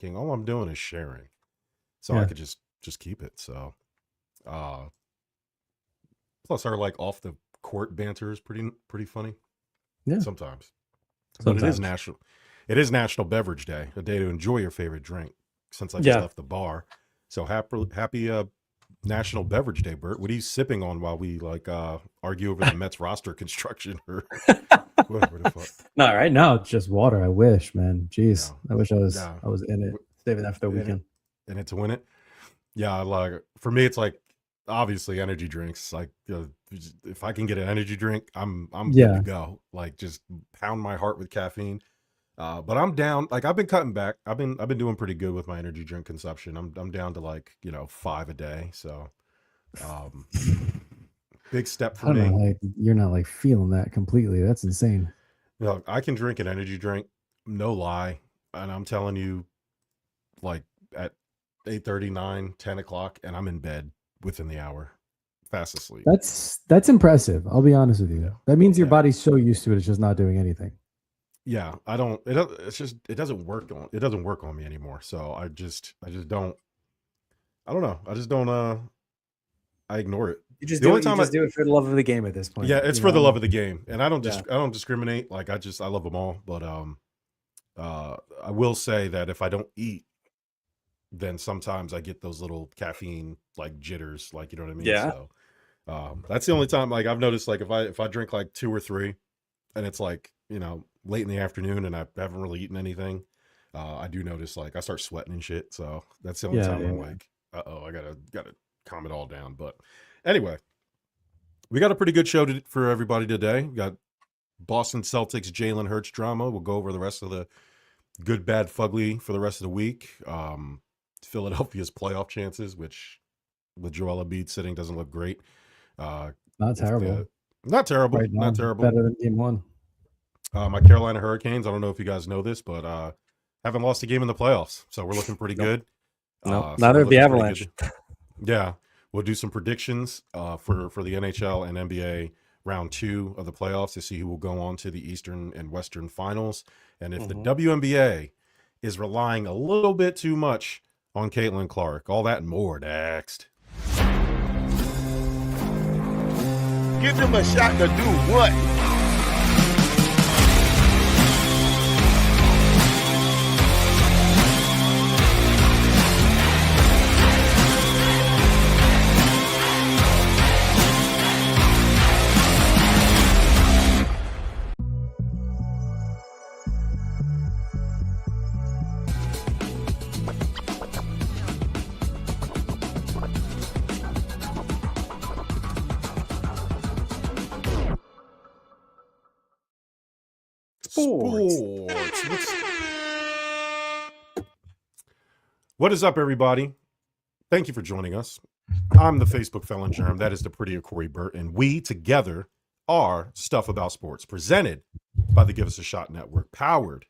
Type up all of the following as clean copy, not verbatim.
drinking. All I'm doing is sharing. So I could just keep it. So plus our like off the court banter is pretty funny. Yeah. Sometimes. But it is National Beverage Day, a day to enjoy your favorite drink since I just left the bar. So happy National Beverage Day, Bert. What are you sipping on while we like argue over the Mets roster construction or whatever the fuck? No, right now it's just water. I wish, man. Jeez. I wish I was in it. Saving that for the weekend. In it to win it. Yeah, like for me it's like obviously energy drinks. Like if I can get an energy drink, I'm good to go. Like just pound my heart with caffeine. But I'm down. Like I've been cutting back. I've been doing pretty good with my energy drink consumption. I'm down to like 5 a day. So, big step for me. Like you're not like feeling that completely. That's insane. I can drink an energy drink, no lie, and I'm telling you, like at 8:30, 9, 10 o'clock, and I'm in bed within the hour, fast asleep. That's impressive. I'll be honest with you. That means your body's so used to it, it's just not doing anything. Yeah, it doesn't work on me anymore. So I just don't. I don't know. I just don't. I ignore it. You just do it for the love of the game at this point. Yeah, it's for the love of the game, and I don't discriminate. Like I love them all, but I will say that if I don't eat, then sometimes I get those little caffeine like jitters, like you know what I mean. Yeah. So that's the only time. Like I've noticed, like if I drink like 2 or 3, and it's like late in the afternoon, and I haven't really eaten anything, I do notice like I start sweating and shit. So that's the only time I'm like, I gotta calm it all down. But anyway, we got a pretty good show for everybody today. We got Boston Celtics Jalen Hurts drama. We'll go over the rest of the good bad fugly for the rest of the week. Philadelphia's playoff chances, which with Joel Embiid sitting doesn't look great. Not terrible. Not terrible. Right now, not terrible. Better than game 1. My Carolina Hurricanes, I don't know if you guys know this, but haven't lost a game in the playoffs. So we're looking pretty good. No, neither of the Avalanche. Yeah. We'll do some predictions for the NHL and NBA round 2 of the playoffs to see who will go on to the Eastern and Western finals. And if the WNBA is relying a little bit too much on Caitlin Clark, all that and more next. Give them a shot to do what? Sports. What is up, everybody? Thank you for joining us. I'm the Facebook felon Jerm. That is the prettier Corey Bert, and we together are Stuff About Sports, presented by the Give Us a Shot Network, powered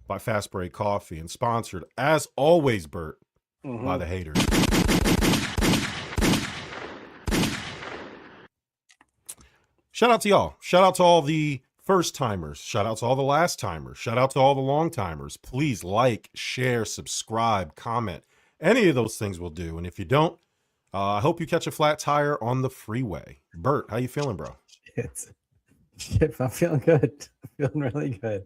by Fast Break Coffee, and sponsored, as always, Bert, by the haters. Shout out to y'all. Shout out to all the first timers. Shout out to all the last timers. Shout out to all the long timers. Please like, share, subscribe, comment. Any of those things will do. And if you don't, I hope you catch a flat tire on the freeway. Bert, how you feeling, bro? Shit, I'm feeling good. I'm feeling really good.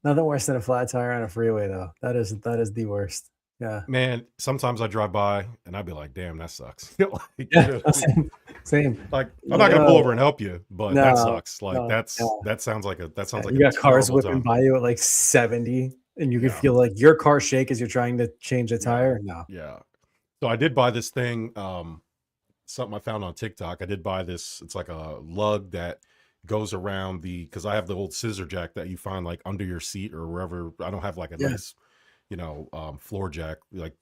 Nothing worse than a flat tire on a freeway, though. That is the worst. Yeah. Man, sometimes I drive by and I'd be like, damn, that sucks. Same. Like, I'm not gonna pull over and help you, but that sucks. Like that sounds like you got cars whipping by you at like 70 and you can feel like your car shake as you're trying to change a tire. Yeah. So I did buy this thing, something I found on TikTok. I did buy this. It's like a lug that goes around because I have the old scissor jack that you find like under your seat or wherever. I don't have like a nice, floor jack. Like,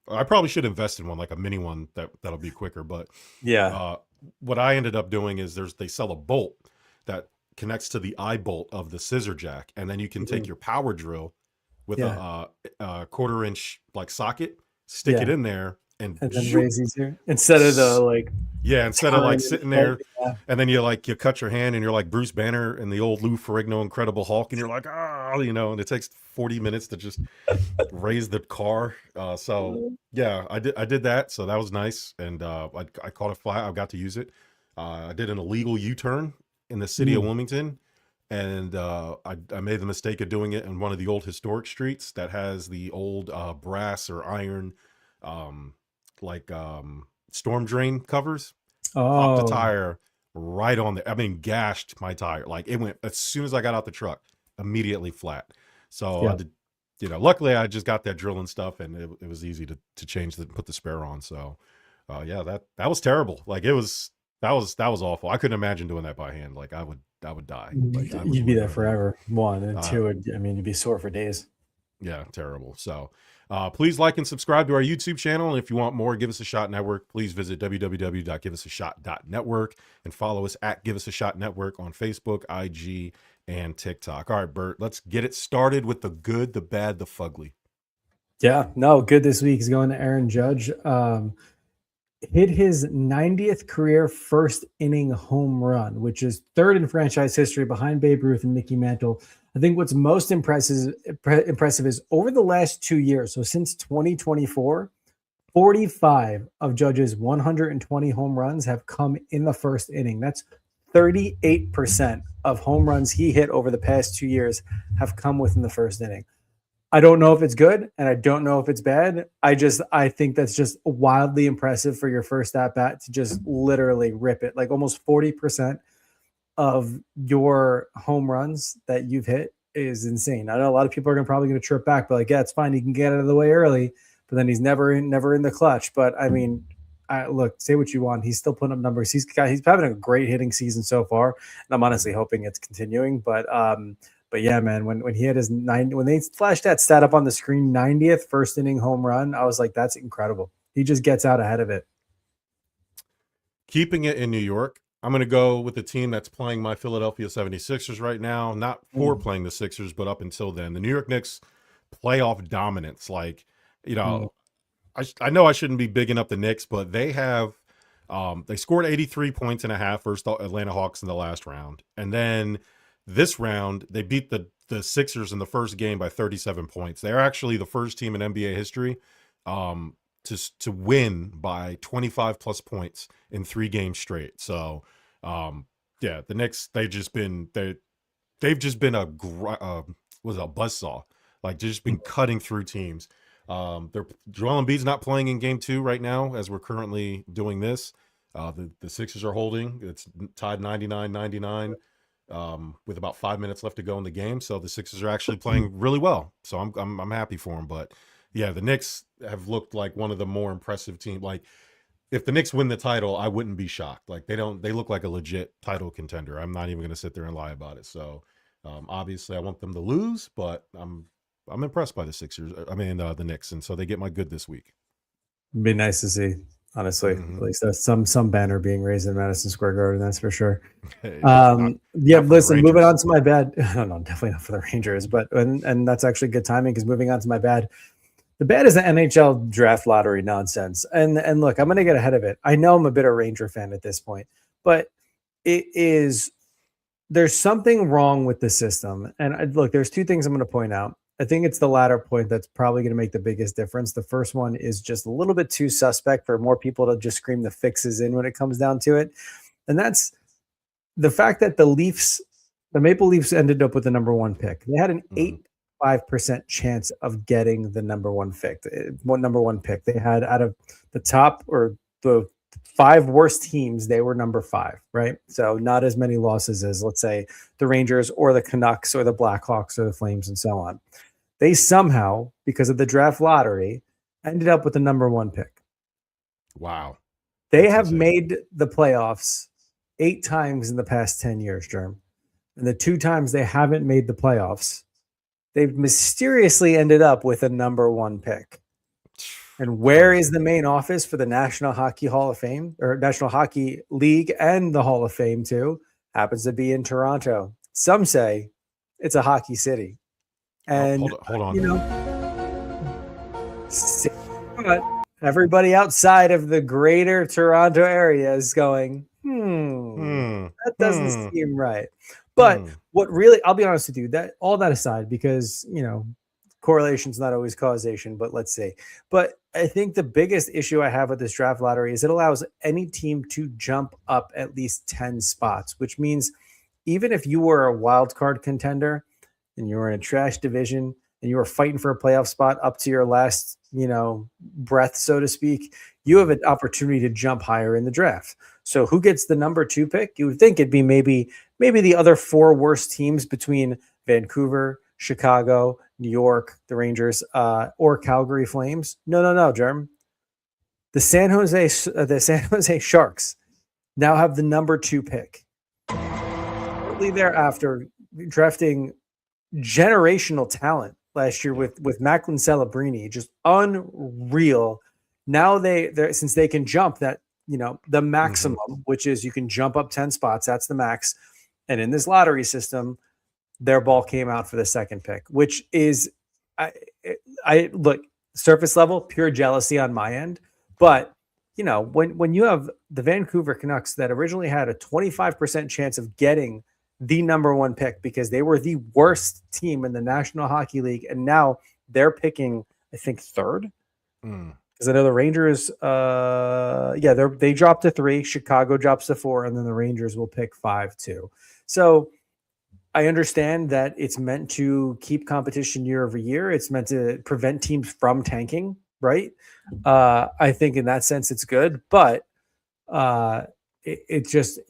I probably should invest in one, like a mini one that'll be quicker. But what I ended up doing is they sell a bolt that connects to the eye bolt of the scissor jack, and then you can take your power drill with a 1/4 inch like socket, stick it in there, and then raise easier instead of the like. Yeah, instead of like sitting there, and then you cut your hand, and you're like Bruce Banner and the old Lou Ferrigno Incredible Hulk, and you're like, and it takes 40 minutes to just raise the car. So yeah, I did that, so that was nice, and I caught a fly. I got to use it. I did an illegal U-turn in the city of Wilmington, and I made the mistake of doing it in one of the old historic streets that has the old brass or iron, storm drain covers. Popped the tire right on there. I mean, gashed my tire. Like it went as soon as I got out the truck, immediately flat. So I did, luckily I just got that drilling stuff, and it was easy to change put the spare on. So that was terrible. Like that was awful. I couldn't imagine doing that by hand. Like I would die. Like, you'd be there forever. One and two, you'd be sore for days. Yeah, terrible. So please like and subscribe to our YouTube channel. And if you want more Give Us a Shot Network, please visit www.giveusashot.network and follow us at Give Us a Shot Network on Facebook, IG, and TikTok. All right, Bert, let's get it started with the good, the bad, the fugly. Yeah, no, good this week is going to Aaron Judge. Hit his 90th career first inning home run, which is third in franchise history behind Babe Ruth and Mickey Mantle. I think what's most impressive is over the last 2 years, so since 2024, 45 of Judge's 120 home runs have come in the first inning. That's 38% of home runs he hit over the past 2 years have come within the first inning. I don't know if it's good, and I don't know if it's bad. I think that's just wildly impressive for your first at bat to just literally rip it. Like almost 40% of your home runs that you've hit is insane. I know a lot of people are probably going to trip back, but like, yeah, it's fine. He can get out of the way early, but then he's never in the clutch. But I mean, look, say what you want. He's still putting up numbers. He's having a great hitting season so far, and I'm honestly hoping it's continuing. But yeah, man, when he had when they flashed that stat up on the screen, 90th first inning home run, I was like, that's incredible. He just gets out ahead of it. Keeping it in New York, I'm going to go with the team that's playing my Philadelphia 76ers right now, not for playing the Sixers, but up until then. The New York Knicks playoff dominance. Like, I know I shouldn't be bigging up the Knicks, but they have they scored 83 points and a half versus the Atlanta Hawks in the last round. And then this round, they beat the Sixers in the first game by 37 points. They're actually the first team in NBA history to win by 25 plus points in 3 games straight. So, the Knicks, they've just been a buzzsaw, like just been cutting through teams. Joel Embiid's not playing in game 2 right now as we're currently doing this. The Sixers are holding. It's tied 99-99 with about 5 minutes left to go in the game. So the Sixers are actually playing really well. So I'm happy for them. But yeah, the Knicks have looked like one of the more impressive teams. Like if the Knicks win the title, I wouldn't be shocked. Like they look like a legit title contender. I'm not even going to sit there and lie about it. So obviously I want them to lose, but I'm impressed by the Sixers. I mean, the Knicks. And so they get my good this week. It'd be nice to see, honestly. At least that's some banner being raised in Madison Square Garden. That's for sure. Listen, moving on to my bad. I don't know, definitely not for the Rangers, but and that's actually good timing because moving on to my bad. The bad is the NHL draft lottery nonsense. And look, I'm going to get ahead of it. I know I'm a bit of Ranger fan at this point, but there's something wrong with the system. And look, there's 2 things I'm going to point out. I think it's the latter point that's probably going to make the biggest difference. The first one is just a little bit too suspect for more people to just scream the fixes in when it comes down to it. And that's the fact that the Maple Leafs ended up with the number 1 pick. They had an 85% chance of getting the number 1 pick. They had out of the top or the 5 worst teams, they were number 5, right? So not as many losses as, let's say, the Rangers or the Canucks or the Blackhawks or the Flames and so on. They somehow, because of the draft lottery, ended up with the number 1 pick. Wow. They have made the playoffs 8 times in the past 10 years, Jerm. And the 2 times they haven't made the playoffs, they've mysteriously ended up with a number 1 pick. And where is the main office for the National Hockey Hall of Fame or National Hockey League and the Hall of Fame too? Happens to be in Toronto. Some say it's a hockey city. And hold on. Everybody outside of the greater Toronto area is going, that doesn't seem right. But what really, I'll be honest with you, that all that aside, because, correlation's not always causation, but let's see. But I think the biggest issue I have with this draft lottery is it allows any team to jump up at least 10 spots, which means even if you were a wild card contender and you were in a trash division and you were fighting for a playoff spot up to your last, breath, so to speak, you have an opportunity to jump higher in the draft. So who gets the number 2 pick? You would think it'd be maybe the other 4 worst teams between Vancouver, Chicago, New York, the Rangers, or Calgary Flames. No, Jerm. The San Jose Sharks now have the number 2 pick. Shortly thereafter, drafting generational talent last year with Macklin Celebrini, just unreal. Now they since they can jump that, the maximum, which is you can jump up 10 spots. That's the max. And in this lottery system, their ball came out for the second pick, which is, I look, surface level, pure jealousy on my end. But, when you have the Vancouver Canucks that originally had a 25% chance of getting the number 1 pick because they were the worst team in the National Hockey League, and now they're picking, I think, 3rd. Because I know the Rangers, they dropped to 3, Chicago drops to 4, and then the Rangers will pick 5 too. So I understand that it's meant to keep competition year over year. It's meant to prevent teams from tanking, right? I think in that sense it's good, but it's just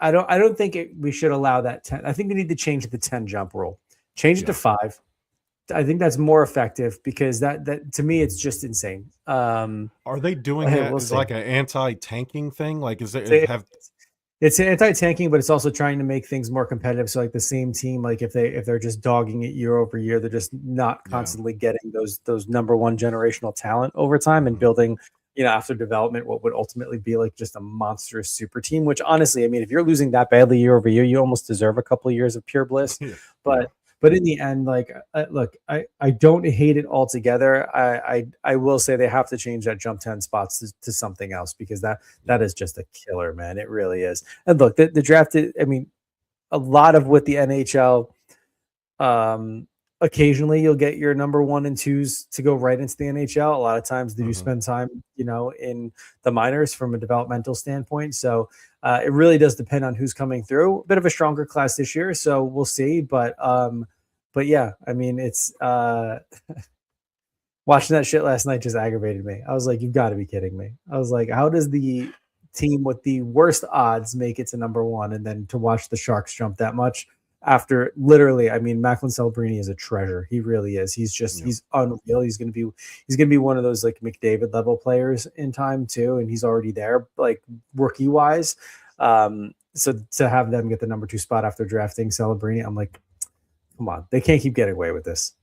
I don't think we should allow that 10. I think we need to change the 10 jump rule. Change it to 5. I think that's more effective because that to me it's just insane. Are they doing that as like an anti-tanking thing? Like, it's anti-tanking, but it's also trying to make things more competitive. So like the same team, like if they're just dogging it year over year, they're just not constantly getting those number 1 generational talent over time and building, after development, what would ultimately be like just a monstrous super team, which honestly, I mean, if you're losing that badly year over year, you almost deserve a couple of years of pure bliss. But in the end, like, look, I don't hate it altogether. I will say they have to change that jump 10 spots to something else because that is just a killer, man. It really is. And look, the draft, I mean, a lot of with the NHL, occasionally you'll get your number 1 and 2s to go right into the NHL. A lot of times they do spend time, in the minors from a developmental standpoint. So it really does depend on who's coming through. A bit of a stronger class this year, so we'll see. But yeah, I mean, it's watching that shit last night just aggravated me. I was like, you've got to be kidding me. I was like, how does the team with the worst odds make it to number 1, and then to watch the Sharks jump that much? After literally, I mean, Macklin Celebrini is a treasure. He really is. He's just he's unreal. He's gonna be one of those like McDavid level players in time too, and he's already there, like rookie wise. So to have them get the number 2 spot after drafting Celebrini, I'm like, come on, they can't keep getting away with this.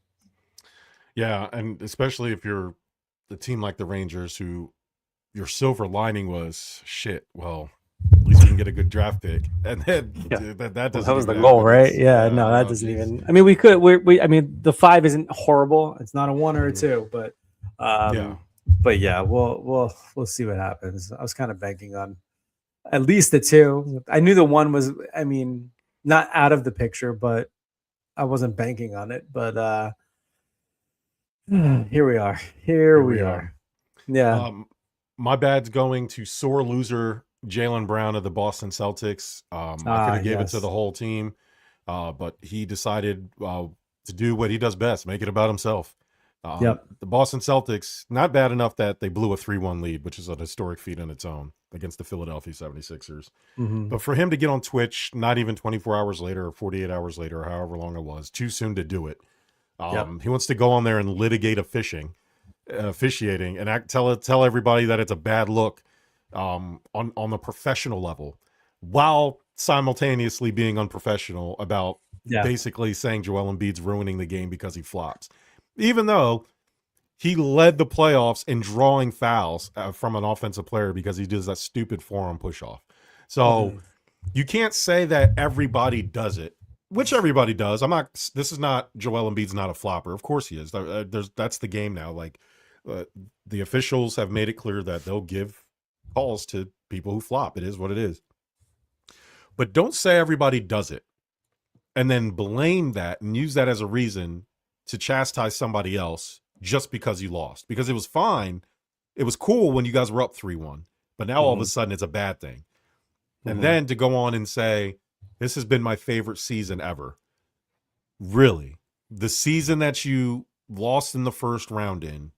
Yeah, and especially if you're the team like the Rangers, who your silver lining was shit. Well, at least we can get a good draft pick, and then that was the goal, right? Yeah, no, that doesn't even. I mean, we could. I mean, the 5 isn't horrible. It's not a 1 or a 2, but but yeah, we'll see what happens. I was kind of banking on at least the 2. I knew the 1 was, I mean, not out of the picture, but I wasn't banking on it. But here we are. Here we are. Yeah. My bad's going to sore loser Jalen Brown of the Boston Celtics. I could have gave it to the whole team, but he decided to do what he does best, make it about himself. The Boston Celtics, not bad enough that they blew a 3-1 lead, which is an historic feat in its own against the Philadelphia 76ers. But for him to get on Twitch, not even 24 hours later or 48 hours later or however long it was, too soon to do it. He wants to go on there and litigate officiating and tell everybody that it's a bad look on the professional level, while simultaneously being unprofessional about basically saying Joel Embiid's ruining the game because he flops, even though he led the playoffs in drawing fouls from an offensive player because he does that stupid forearm push off. So you can't say that everybody does it, which everybody does. This is not Joel Embiid's not a flopper. Of course he is. That's the game now. Like, the officials have made it clear that they'll give calls to people who flop. It is what it is. But don't say everybody does it and then blame that and use that as a reason to chastise somebody else just because you lost. Because it was fine. It was cool when you guys were up 3-1. But now all of a sudden it's a bad thing. And then to go on and say, this has been my favorite season ever. Really? The season that you lost in the first round in,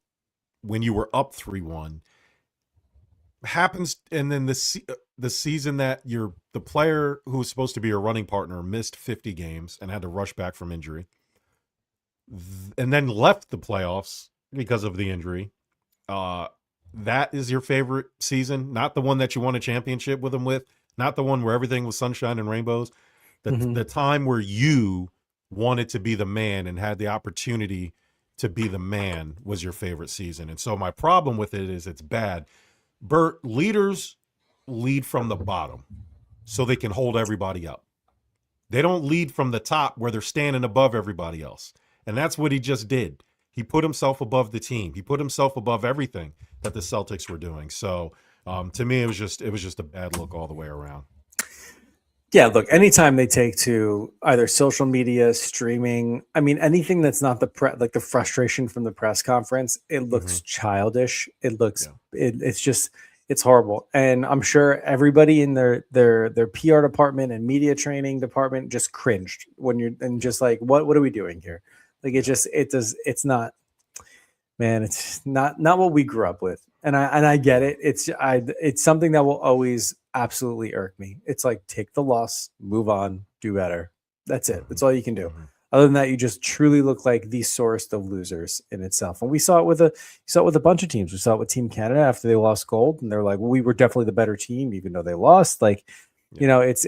when you were up 3-1, happens, and then the season that the player who was supposed to be your running partner missed 50 games and had to rush back from injury, and then left the playoffs because of the injury. That is your favorite season, not the one that you won a championship with them with, not the one where everything was sunshine and rainbows. The time where you wanted to be the man and had the opportunity to be the man was your favorite season. And so my problem with it is it's bad. Bert, leaders lead from the bottom so they can hold everybody up. They don't lead from the top where they're standing above everybody else. And that's what he just did. He put himself above the team. He put himself above everything that the Celtics were doing. So to me, it was just a bad look all the way around. Yeah, look, anytime they take to either social media, streaming, I mean, anything that's not the frustration from the press conference, it looks childish. It looks, it's horrible. And I'm sure everybody in their PR department and media training department just cringed when and just like, what are we doing here? Like, it's not what we grew up with. And I get it. It's something that will always absolutely irk me. It's like, take the loss, move on, do better. That's it. That's all you can do. Other than that, you just truly look like the sorest of losers in itself. And we saw it with a bunch of teams. We saw it with Team Canada after they lost gold, and they're like, well, we were definitely the better team, even though they lost. Like, you know, it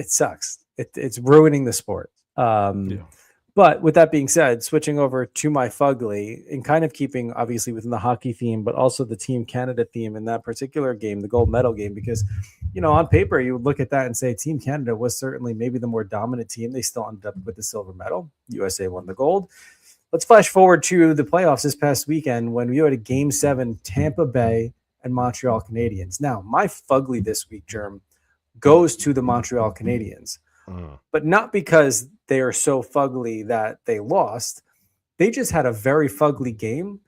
sucks. It's ruining the sport. But with that being said, switching over to my Fugly and kind of keeping obviously within the hockey theme, but also the Team Canada theme in that particular game, the gold medal game, because, you know, on paper, you would look at that and say Team Canada was certainly maybe the more dominant team. They still ended up with the silver medal. USA won the gold. Let's flash forward to the playoffs this past weekend when we had a Game 7, Tampa Bay and Montreal Canadiens. Now, my Fugly this week, Jerm, goes to the Montreal Canadiens. But not because they are so fugly that they lost. They just had a very fugly game,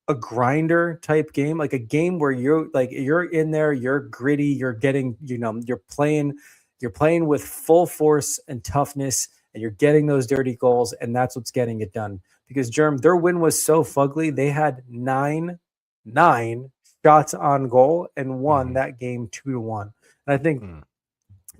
a grinder type game, like a game where you're in there, you're gritty, you're getting, you're playing with full force and toughness, and you're getting those dirty goals, and that's what's getting it done. Because Jerm, their win was so fugly, they had nine shots on goal and won that game 2-1. And I think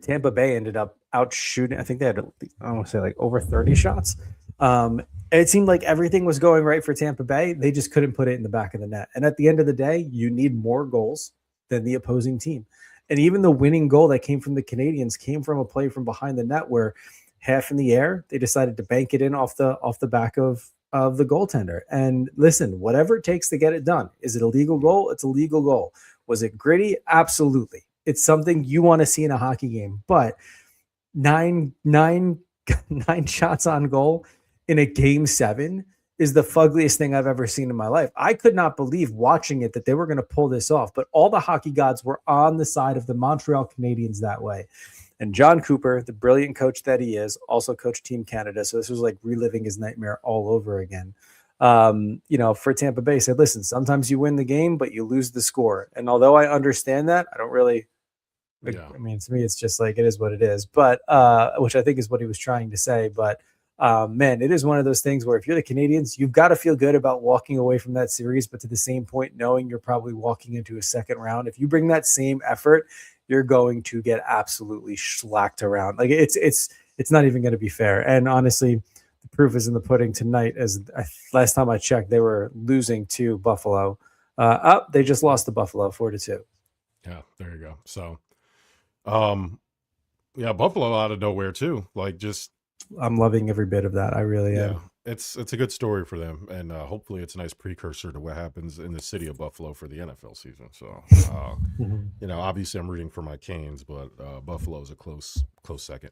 Tampa Bay ended up out shooting. I think they had, I want to say, like over 30 shots. It seemed like everything was going right for Tampa Bay. They just couldn't put it in the back of the net. And at the end of the day, you need more goals than the opposing team. And even the winning goal that came from the Canadiens came from a play from behind the net where half in the air, they decided to bank it in off the back of the goaltender. And listen, whatever it takes to get it done. Is it a legal goal? It's a legal goal. Was it gritty? Absolutely. It's something you want to see in a hockey game. But nine shots on goal in a Game 7 is the fuggliest thing I've ever seen in my life. I could not believe watching it that they were going to pull this off, but all the hockey gods were on the side of the Montreal Canadiens that way. And John Cooper, the brilliant coach that he is, also coached Team Canada. So this was like reliving his nightmare all over again. For Tampa Bay, said, listen, sometimes you win the game, but you lose the score. And although I understand that, I don't really, I mean, to me, it's just like, it is what it is, but, which I think is what he was trying to say. But man, it is one of those things where if you're the Canadiens, you've got to feel good about walking away from that series, but to the same point, knowing you're probably walking into a second round. If you bring that same effort, you're going to get absolutely schlacked around. Like it's not even going to be fair. And honestly, the proof is in the pudding tonight. Last time I checked, they were losing to Buffalo. They just lost to Buffalo 4-2. Yeah, there you go. So, Buffalo out of nowhere too. Like, just I'm loving every bit of that. I really am. It's a good story for them, and hopefully it's a nice precursor to what happens in the city of Buffalo for the NFL season. So, obviously I'm rooting for my Canes, but Buffalo is a close second.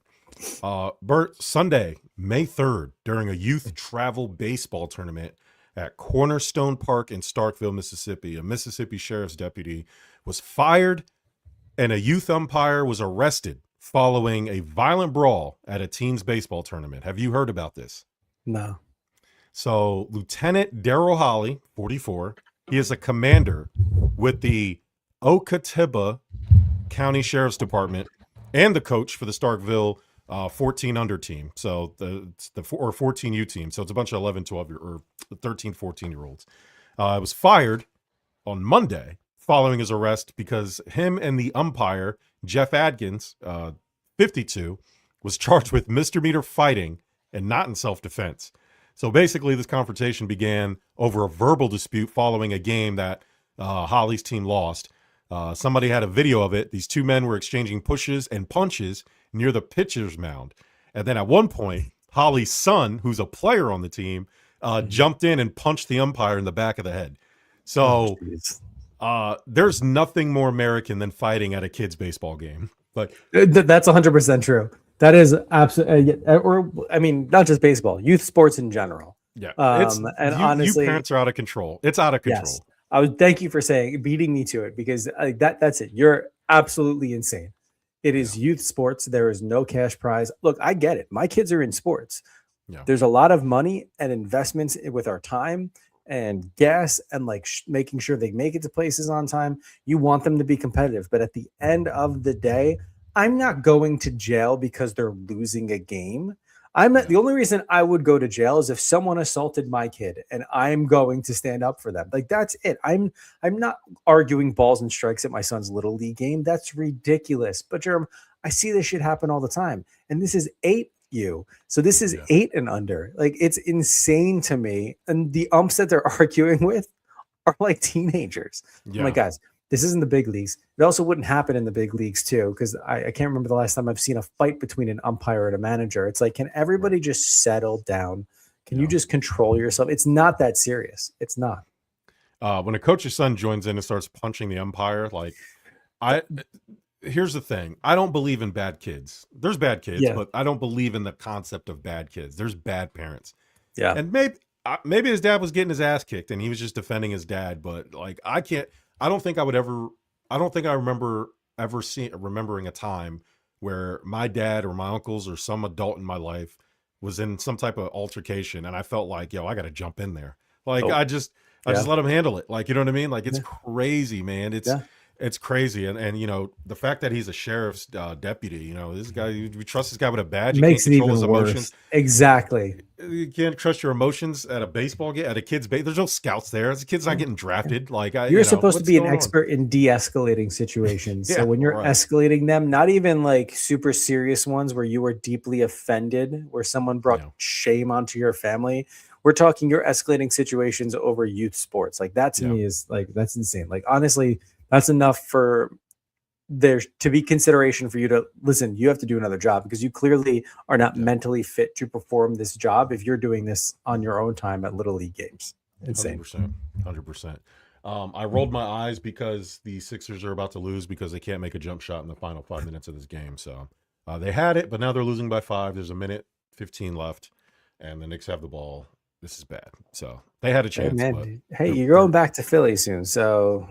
Bert, Sunday, May 3rd, during a youth travel baseball tournament at Cornerstone Park in Starkville, Mississippi. A Mississippi sheriff's deputy was fired and a youth umpire was arrested following a violent brawl at a teens baseball tournament. Have you heard about this? No. So Lieutenant Daryl Holly, 44, he is a commander with the Okatiba County Sheriff's Department and the coach for the Starkville 14 under team. So the 14U team. So it's a bunch of 11, 12 or 13, 14-year-olds. Was fired on Monday following his arrest because him and the umpire, Jeff Adkins, 52, was charged with misdemeanor fighting and not in self-defense. So basically this confrontation began over a verbal dispute following a game that Holly's team lost. Somebody had a video of it. These two men were exchanging pushes and punches near the pitcher's mound. And then at one point, Holly's son, who's a player on the team, jumped in and punched the umpire in the back of the head. So there's nothing more American than fighting at a kid's baseball game. But that's 100% true. That is absolutely, or I mean, not just baseball, youth sports in general. Yeah. Honestly, you parents are out of control. It's out of control. Yes. Thank you for beating me to it, because that's it. You're absolutely insane. It is youth sports. There is no cash prize. Look, I get it. My kids are in sports. Yeah. There's a lot of money and investments with our time and gas and making sure they make it to places on time. You want them to be competitive, but at the end of the day, I'm not going to jail because they're losing a game. The only reason I would go to jail is if someone assaulted my kid, and I'm going to stand up for them. That's it. I'm not arguing balls and strikes at my son's little league game. That's ridiculous. But Jerm, I see this shit happen all the time. And this is 8U. So this is 8 and under. It's insane to me. And the umps that they're arguing with are like teenagers. Yeah. I'm like, guys, this isn't the big leagues. It also wouldn't happen in the big leagues too, because I can't remember the last time I've seen a fight between an umpire and a manager. It's like, can everybody just settle down? Can you just control yourself? It's not that serious. It's not. When a coach's son joins in and starts punching the umpire, here's the thing. I don't believe in bad kids. There's bad kids, but I don't believe in the concept of bad kids. There's bad parents. Yeah. And maybe his dad was getting his ass kicked and he was just defending his dad, but I don't think I remember remembering a time where my dad or my uncles or some adult in my life was in some type of altercation and I felt like, I got to jump in there. I just let him handle it. You know what I mean? It's crazy, man. It's crazy. And the fact that he's a sheriff's deputy, this guy, we trust this guy with a badge. He makes can't it control even his worse. emotions. Exactly. You can't trust your emotions at a baseball game, at a kid's there's no scouts there. The kid's not getting drafted. You're supposed to be an expert in de-escalating situations. So when you're escalating them, not even super serious ones where you were deeply offended, where someone brought shame onto your family, we're talking you're escalating situations over youth sports. That to me is that's insane. Honestly, that's enough for there to be consideration for you to listen. You have to do another job because you clearly are not mentally fit to perform this job if you're doing this on your own time at Little League games. Insane. 100%. I rolled my eyes because the Sixers are about to lose because they can't make a jump shot in the final 5 minutes of this game. So they had it, but now they're losing by 5. There's a minute 15 left, and the Knicks have the ball. This is bad. So they had a chance. Hey, you're going back to Philly soon, so.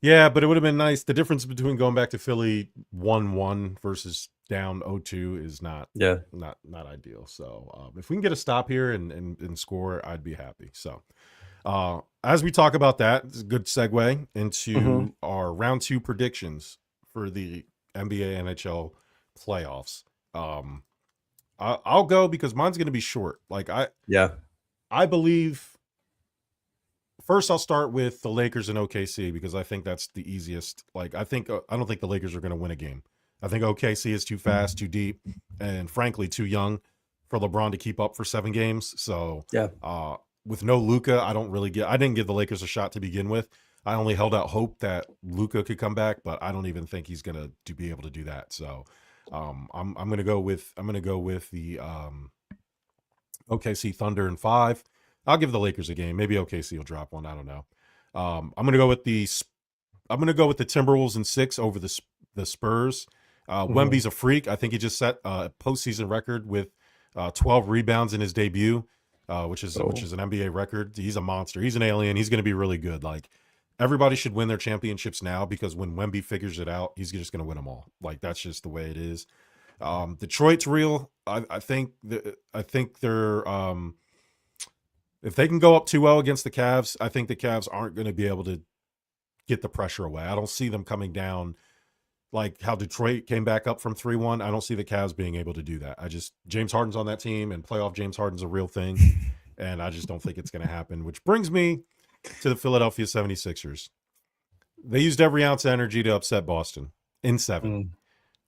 Yeah, but it would have been nice. The difference between going back to Philly 1-1 versus down 0-2 is not ideal. So if we can get a stop here and score, I'd be happy. So as we talk about that, it's a good segue into our round 2 predictions for the NBA NHL playoffs. I'll go because mine's going to be short. I believe. First, I'll start with the Lakers and OKC because I think that's the easiest. I don't think the Lakers are going to win a game. I think OKC is too fast, too deep, and frankly, too young for LeBron to keep up for 7 games. So, with no Luka, I didn't give the Lakers a shot to begin with. I only held out hope that Luka could come back, but I don't even think he's going to be able to do that. So, I'm going to go with the OKC Thunder in 5. I'll give the Lakers a game. Maybe OKC will drop one. I don't know. I'm going to go with the Timberwolves in 6 over the Spurs. Wemby's a freak. I think he just set a postseason record with 12 rebounds in his debut. which is an NBA record. He's a monster. He's an alien. He's going to be really good. Like, everybody should win their championships now, because when Wemby figures it out, he's just going to win them all. Like, that's just the way it is. Detroit's real. I think they're if they can go up 2-0 against the Cavs, I think the Cavs aren't going to be able to get the pressure away. I don't see them coming down like how Detroit came back up from 3-1. I don't see the Cavs being able to do that. James Harden's on that team, and playoff James Harden's a real thing, and I just don't think it's going to happen, which brings me to the Philadelphia 76ers. They used every ounce of energy to upset Boston in 7.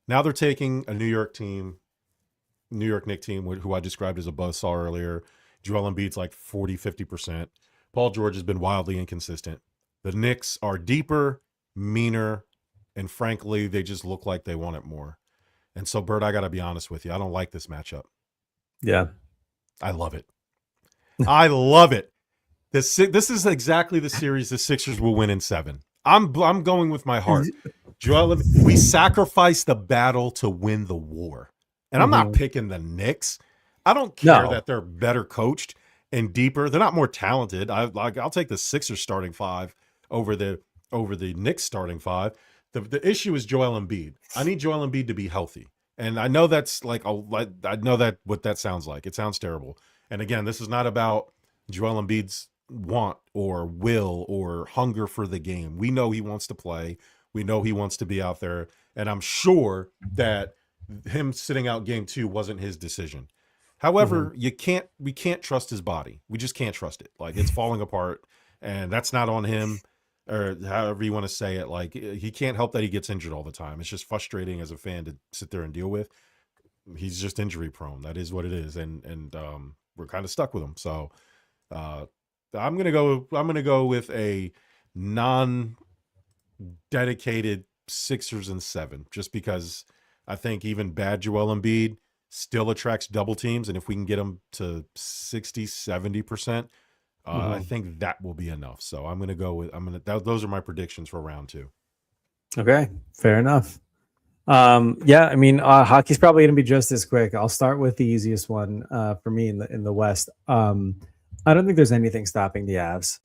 Now they're taking a New York Knick team, who I described as a buzzsaw earlier. Joel Embiid's like 40, 50%. Paul George has been wildly inconsistent. The Knicks are deeper, meaner, and frankly, they just look like they want it more. And so, Bert, I got to be honest with you. I don't like this matchup. Yeah. I love it. I love it. This is exactly the series the Sixers will win in 7. I'm going with my heart. Joel, we sacrificed the battle to win the war. And I'm not picking the Knicks. I don't care that they're better coached and deeper. They're not more talented. I'll take the Sixers starting 5 over the Knicks starting 5. The issue is Joel Embiid. I need Joel Embiid to be healthy. And I know that's I know that what that sounds like. It sounds terrible. And again, this is not about Joel Embiid's want or will or hunger for the game. We know he wants to play. We know he wants to be out there. And I'm sure that him sitting out game 2 wasn't his decision. However, we can't trust his body. We just can't trust it. Like, it's falling apart, and that's not on him, or however you want to say it. Like, he can't help that he gets injured all the time. It's just frustrating as a fan to sit there and deal with. He's just injury prone. That is what it is. And we're kind of stuck with him. So I'm going to go with a non-dedicated Sixers in 7, just because I think even bad Joel Embiid still attracts double teams. And if we can get him to 60, 70%, I think that will be enough. So I'm going to go with, those are my predictions for round 2. Okay. Fair enough. Yeah, I mean, hockey's probably going to be just as quick. I'll start with the easiest one for me in the West. I don't think there's anything stopping the Avs.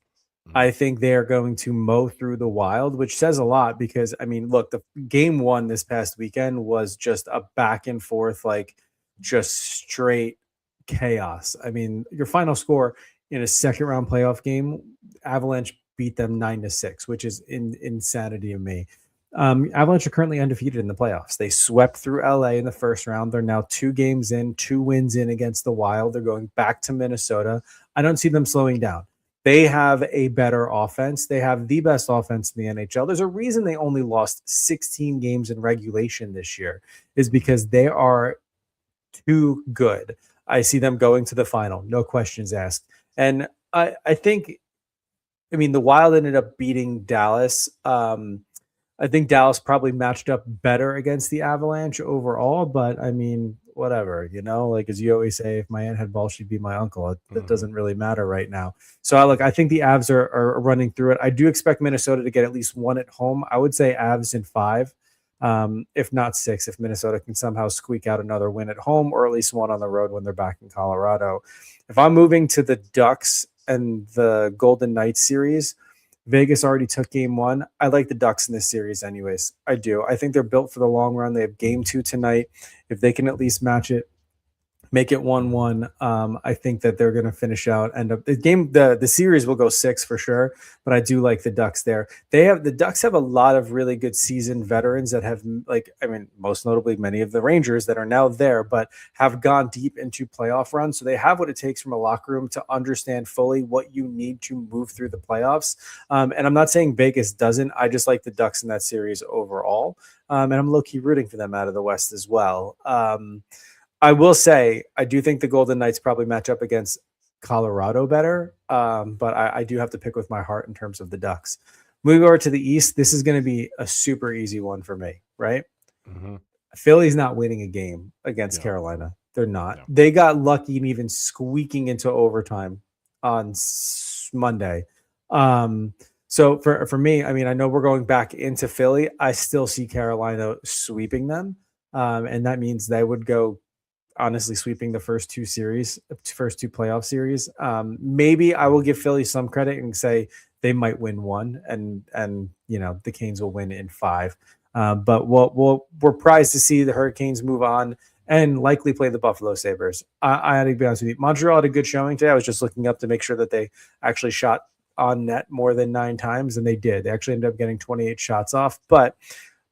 I think they are going to mow through the Wild, which says a lot because, I mean, look, the game 1 this past weekend was just a back and forth, like just straight chaos. I mean, your final score in a second round playoff game, Avalanche beat them 9-6, which is insanity to me. Avalanche are currently undefeated in the playoffs. They swept through LA in the first round. They're now 2 games in, 2 wins in against the Wild. They're going back to Minnesota. I don't see them slowing down. They have a better offense. They have the best offense in the NHL. There's a reason they only lost 16 games in regulation this year, is because they are too good. I see them going to the final, no questions asked. And I think, I mean, the Wild ended up beating Dallas. I think Dallas probably matched up better against the Avalanche overall, but I mean, whatever, like as you always say, if my aunt had balls, she'd be my uncle. That doesn't really matter right now. So I think the Avs are running through it. I do expect Minnesota to get at least 1 at home. I would say Avs in 5, if not 6, if Minnesota can somehow squeak out another win at home, or at least 1 on the road when they're back in Colorado. If I'm moving to the Ducks and the Golden Knights series, Vegas already took game 1. I like the Ducks in this series anyways. I do. I think they're built for the long run. They have game 2 tonight. If they can at least match it, make it 1-1, I think that they're going to finish out. End up the series will go 6 for sure, but I do like the Ducks there. The Ducks have a lot of really good seasoned veterans that have, most notably many of the Rangers that are now there, but have gone deep into playoff runs. So they have what it takes from a locker room to understand fully what you need to move through the playoffs. And I'm not saying Vegas doesn't. I just like the Ducks in that series overall. And I'm low-key rooting for them out of the West as well. I will say, I do think the Golden Knights probably match up against Colorado better, but I do have to pick with my heart in terms of the Ducks. Moving over to the East, this is going to be a super easy one for me, right? Philly's not winning a game against Carolina. They're not. They got lucky and even squeaking into overtime on Monday. So for me, I mean, I know we're going back into Philly. I still see Carolina sweeping them, and that means they would go honestly sweeping the first two playoff series. Maybe I will give Philly some credit and say they might win one, and the Canes will win in 5. But we're prized to see the Hurricanes move on and likely play the Buffalo Sabres. I had to be honest with you. Montreal had a good showing today. I was just looking up to make sure that they actually shot on net more than 9 times, and they did. They actually ended up getting 28 shots off, but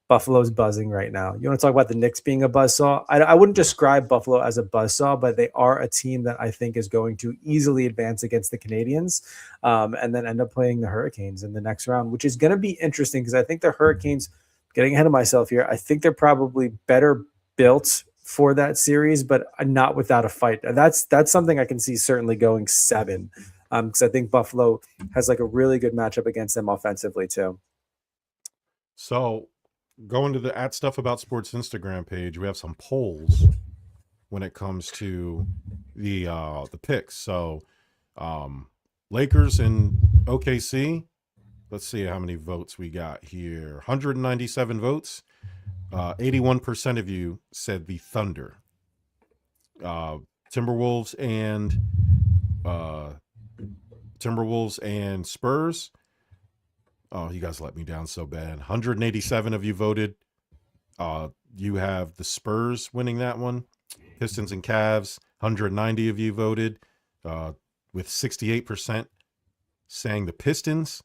Buffalo's buzzing right now. You want to talk about the Knicks being a buzzsaw? I wouldn't describe Buffalo as a buzzsaw, but they are a team that I think is going to easily advance against the Canadiens, and then end up playing the Hurricanes in the next round, which is going to be interesting because I think the Hurricanes, getting ahead of myself here, I think they're probably better built for that series, but not without a fight. That's something I can see certainly going 7, because I think Buffalo has like a really good matchup against them offensively too. So going to the @Stuff About Sports Instagram page, we have some polls when it comes to the picks. So Lakers and OKC, let's see how many votes we got here. 197 votes. 81% of you said the Thunder. Timberwolves and Spurs. Oh, you guys let me down so bad. 187 of you voted. You have the Spurs winning that one. Pistons and Cavs. 190 of you voted, with 68% saying the Pistons.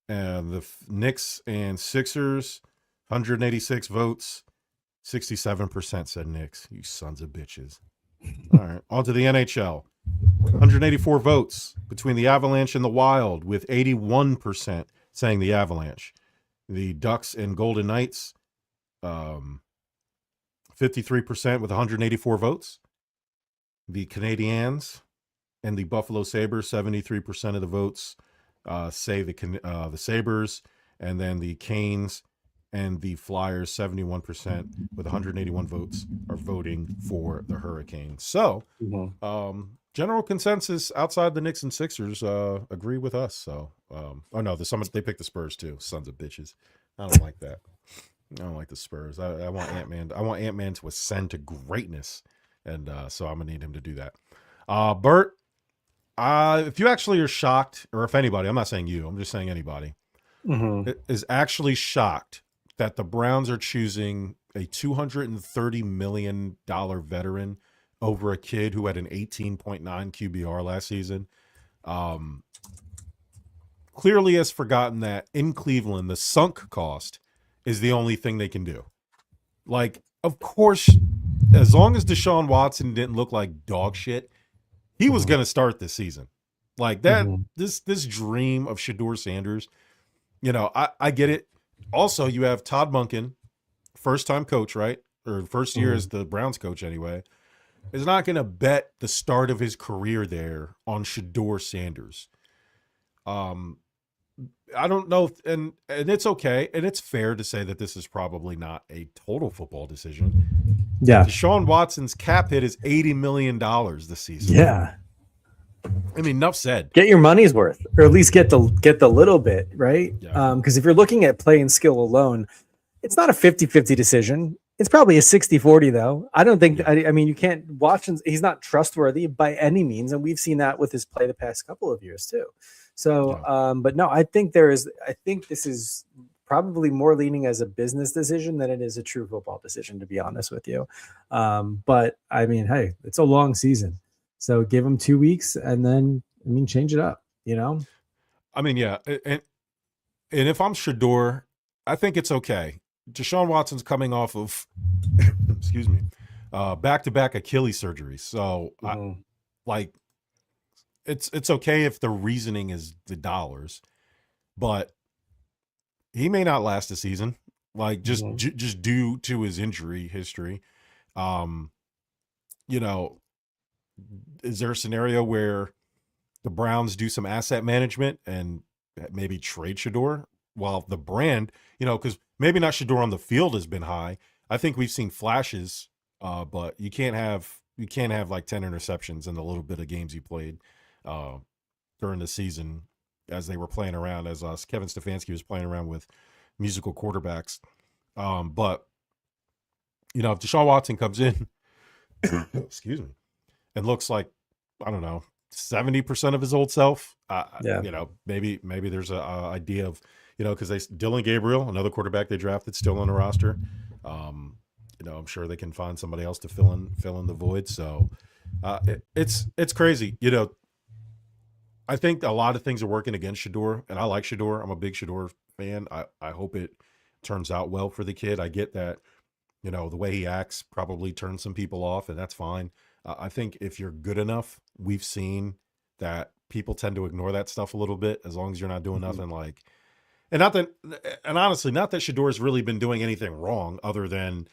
And the Knicks and Sixers, 186 votes. 67% said Knicks. You sons of bitches. All right, on to the NHL. 184 votes between the Avalanche and the Wild, with 81% saying the Avalanche. The Ducks and Golden Knights, 53% with 184 votes. The Canadiens and the Buffalo Sabres, 73% of the votes say the Sabres, and then the Canes and the Flyers, 71% with 181 votes, are voting for the Hurricanes. So, general consensus outside the Knicks and Sixers agree with us. So, they picked the Spurs too. Sons of bitches. I don't like that. I don't like the Spurs. I want Ant-Man. I want Ant-Man to ascend to greatness, and so I'm gonna need him to do that. Bert, if you actually are shocked, or if anybody, I'm not saying you, I'm just saying anybody, is actually shocked that the Browns are choosing a $230 million veteran over a kid who had an 18.9 QBR last season, clearly has forgotten that in Cleveland, the sunk cost is the only thing they can do. Like, of course, as long as Deshaun Watson didn't look like dog shit, he was going to start this season. Like that, this dream of Shedeur Sanders, I get it. Also, you have Todd Monken, first-time coach, right? Or first year as the Browns coach anyway, is not going to bet the start of his career there on Shedeur Sanders. I don't know, and it's okay, and it's fair to say that this is probably not a total football decision. Yeah. Deshaun Watson's cap hit is $80 million this season. Yeah. I mean, enough said. Get your money's worth, or at least get the little bit, right? Yeah. Because if you're looking at play and skill alone, it's not a 50-50 decision. It's probably a 60-40, though. I don't think. I mean, you can't watch. He's not trustworthy by any means, and we've seen that with his play the past couple of years too. So, but no, I think this is probably more leaning as a business decision than it is a true football decision, to be honest with you. But I mean, hey, it's a long season. So give him 2 weeks and then, change it up, I mean, yeah. And if I'm Shedeur, I think it's okay. Deshaun Watson's coming off of, excuse me, back-to-back Achilles surgeries. So, it's okay if the reasoning is the dollars, but he may not last a season, just due to his injury history. Is there a scenario where the Browns do some asset management and maybe trade Shedeur while the brand, because maybe not Shedeur on the field has been high. I think we've seen flashes, but you can't have like 10 interceptions in the little bit of games he played during the season as they were playing around, as Kevin Stefanski was playing around with musical quarterbacks. But if Deshaun Watson comes in excuse me, and looks like, I don't know, 70% of his old self. You know, maybe there's a idea of, you know, because Dylan Gabriel, another quarterback they drafted, still on the roster. You know, I'm sure they can find somebody else to fill in the void. So it's crazy. You know, I think a lot of things are working against Shedeur, and I like Shedeur. I'm a big Shedeur fan. I hope it turns out well for the kid. I get that, you know, the way he acts probably turns some people off, and that's fine. I think if you're good enough, we've seen that people tend to ignore that stuff a little bit, as long as you're not doing nothing like, and honestly, not that Shedeur's really been doing anything wrong other than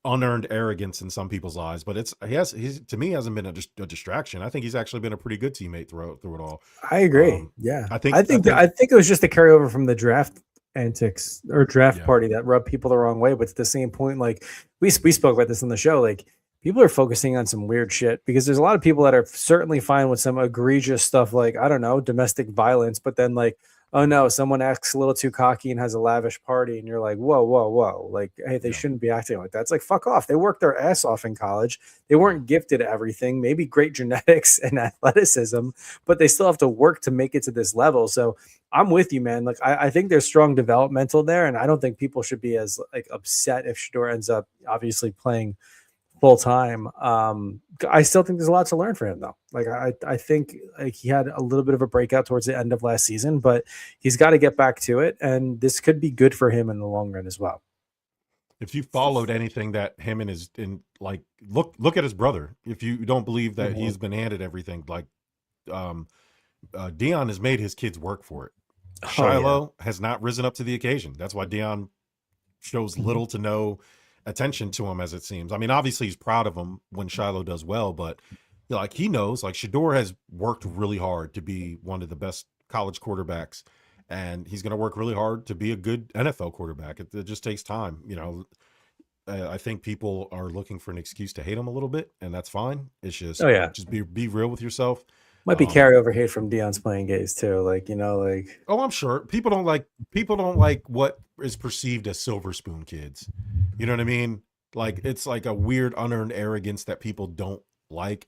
unearned arrogance in some people's eyes, but he's to me hasn't been a distraction. I think he's actually been a pretty good teammate through it all. I agree. Yeah, I think it was just a carryover from the draft antics or draft party that rubbed people the wrong way. But at the same point, like we spoke about this on the show, like people are focusing on some weird shit, because there's a lot of people that are certainly fine with some egregious stuff, like, I don't know, domestic violence, but then like, oh no, someone acts a little too cocky and has a lavish party, and you're like, whoa, like, hey, they shouldn't be acting like that. It's like, fuck off. They worked their ass off in college. They weren't gifted at everything, maybe great genetics and athleticism, but they still have to work to make it to this level. So I'm with you, man. Like, I think there's strong developmental there, and I don't think people should be as like upset if Shedeur ends up obviously playing full time. I still think there's a lot to learn for him, though. Like, I think like he had a little bit of a breakout towards the end of last season, but he's got to get back to it, and this could be good for him in the long run as well. If you followed anything that him and look at his brother. If you don't believe that he's been handed everything, like Dion has made his kids work for it. Shiloh has not risen up to the occasion. That's why Dion shows little to no attention to him, as it seems. I mean, obviously he's proud of him when Shiloh does well, but like, he knows, like, Shedeur has worked really hard to be one of the best college quarterbacks, and he's going to work really hard to be a good NFL quarterback. It just takes time. You know, I think people are looking for an excuse to hate him a little bit, and that's fine. It's just, just be real with yourself. Might be carryover hate from Dion's playing days too. Like, you know, like, oh, I'm sure people don't like what is perceived as silver spoon kids. You know what I mean? Like, it's like a weird unearned arrogance that people don't like.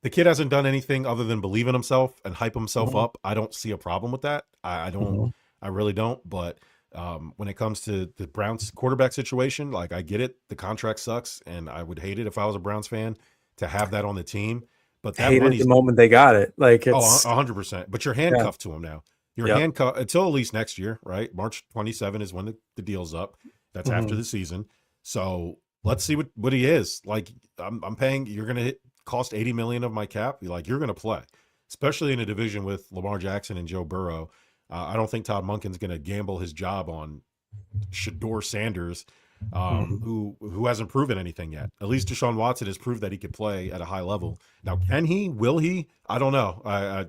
The kid hasn't done anything other than believe in himself and hype himself up. I don't see a problem with that. I don't. I really don't. But when it comes to the Browns quarterback situation, like, I get it. The contract sucks, and I would hate it if I was a Browns fan to have that on the team. But that money's the moment they got it. Like, it's 100%. But you're handcuffed to him now. You're handcuffed until at least next year, right? March 27 is when the deal's up. That's after the season. So let's see what he is. Like, I'm paying. You're gonna cost $80 million of my cap. Like, you're gonna play, especially in a division with Lamar Jackson and Joe Burrow. I don't think Todd Monken's gonna gamble his job on Shedeur Sanders, who hasn't proven anything yet. At least Deshaun Watson has proved that he could play at a high level. Now, can he? Will he? I don't know.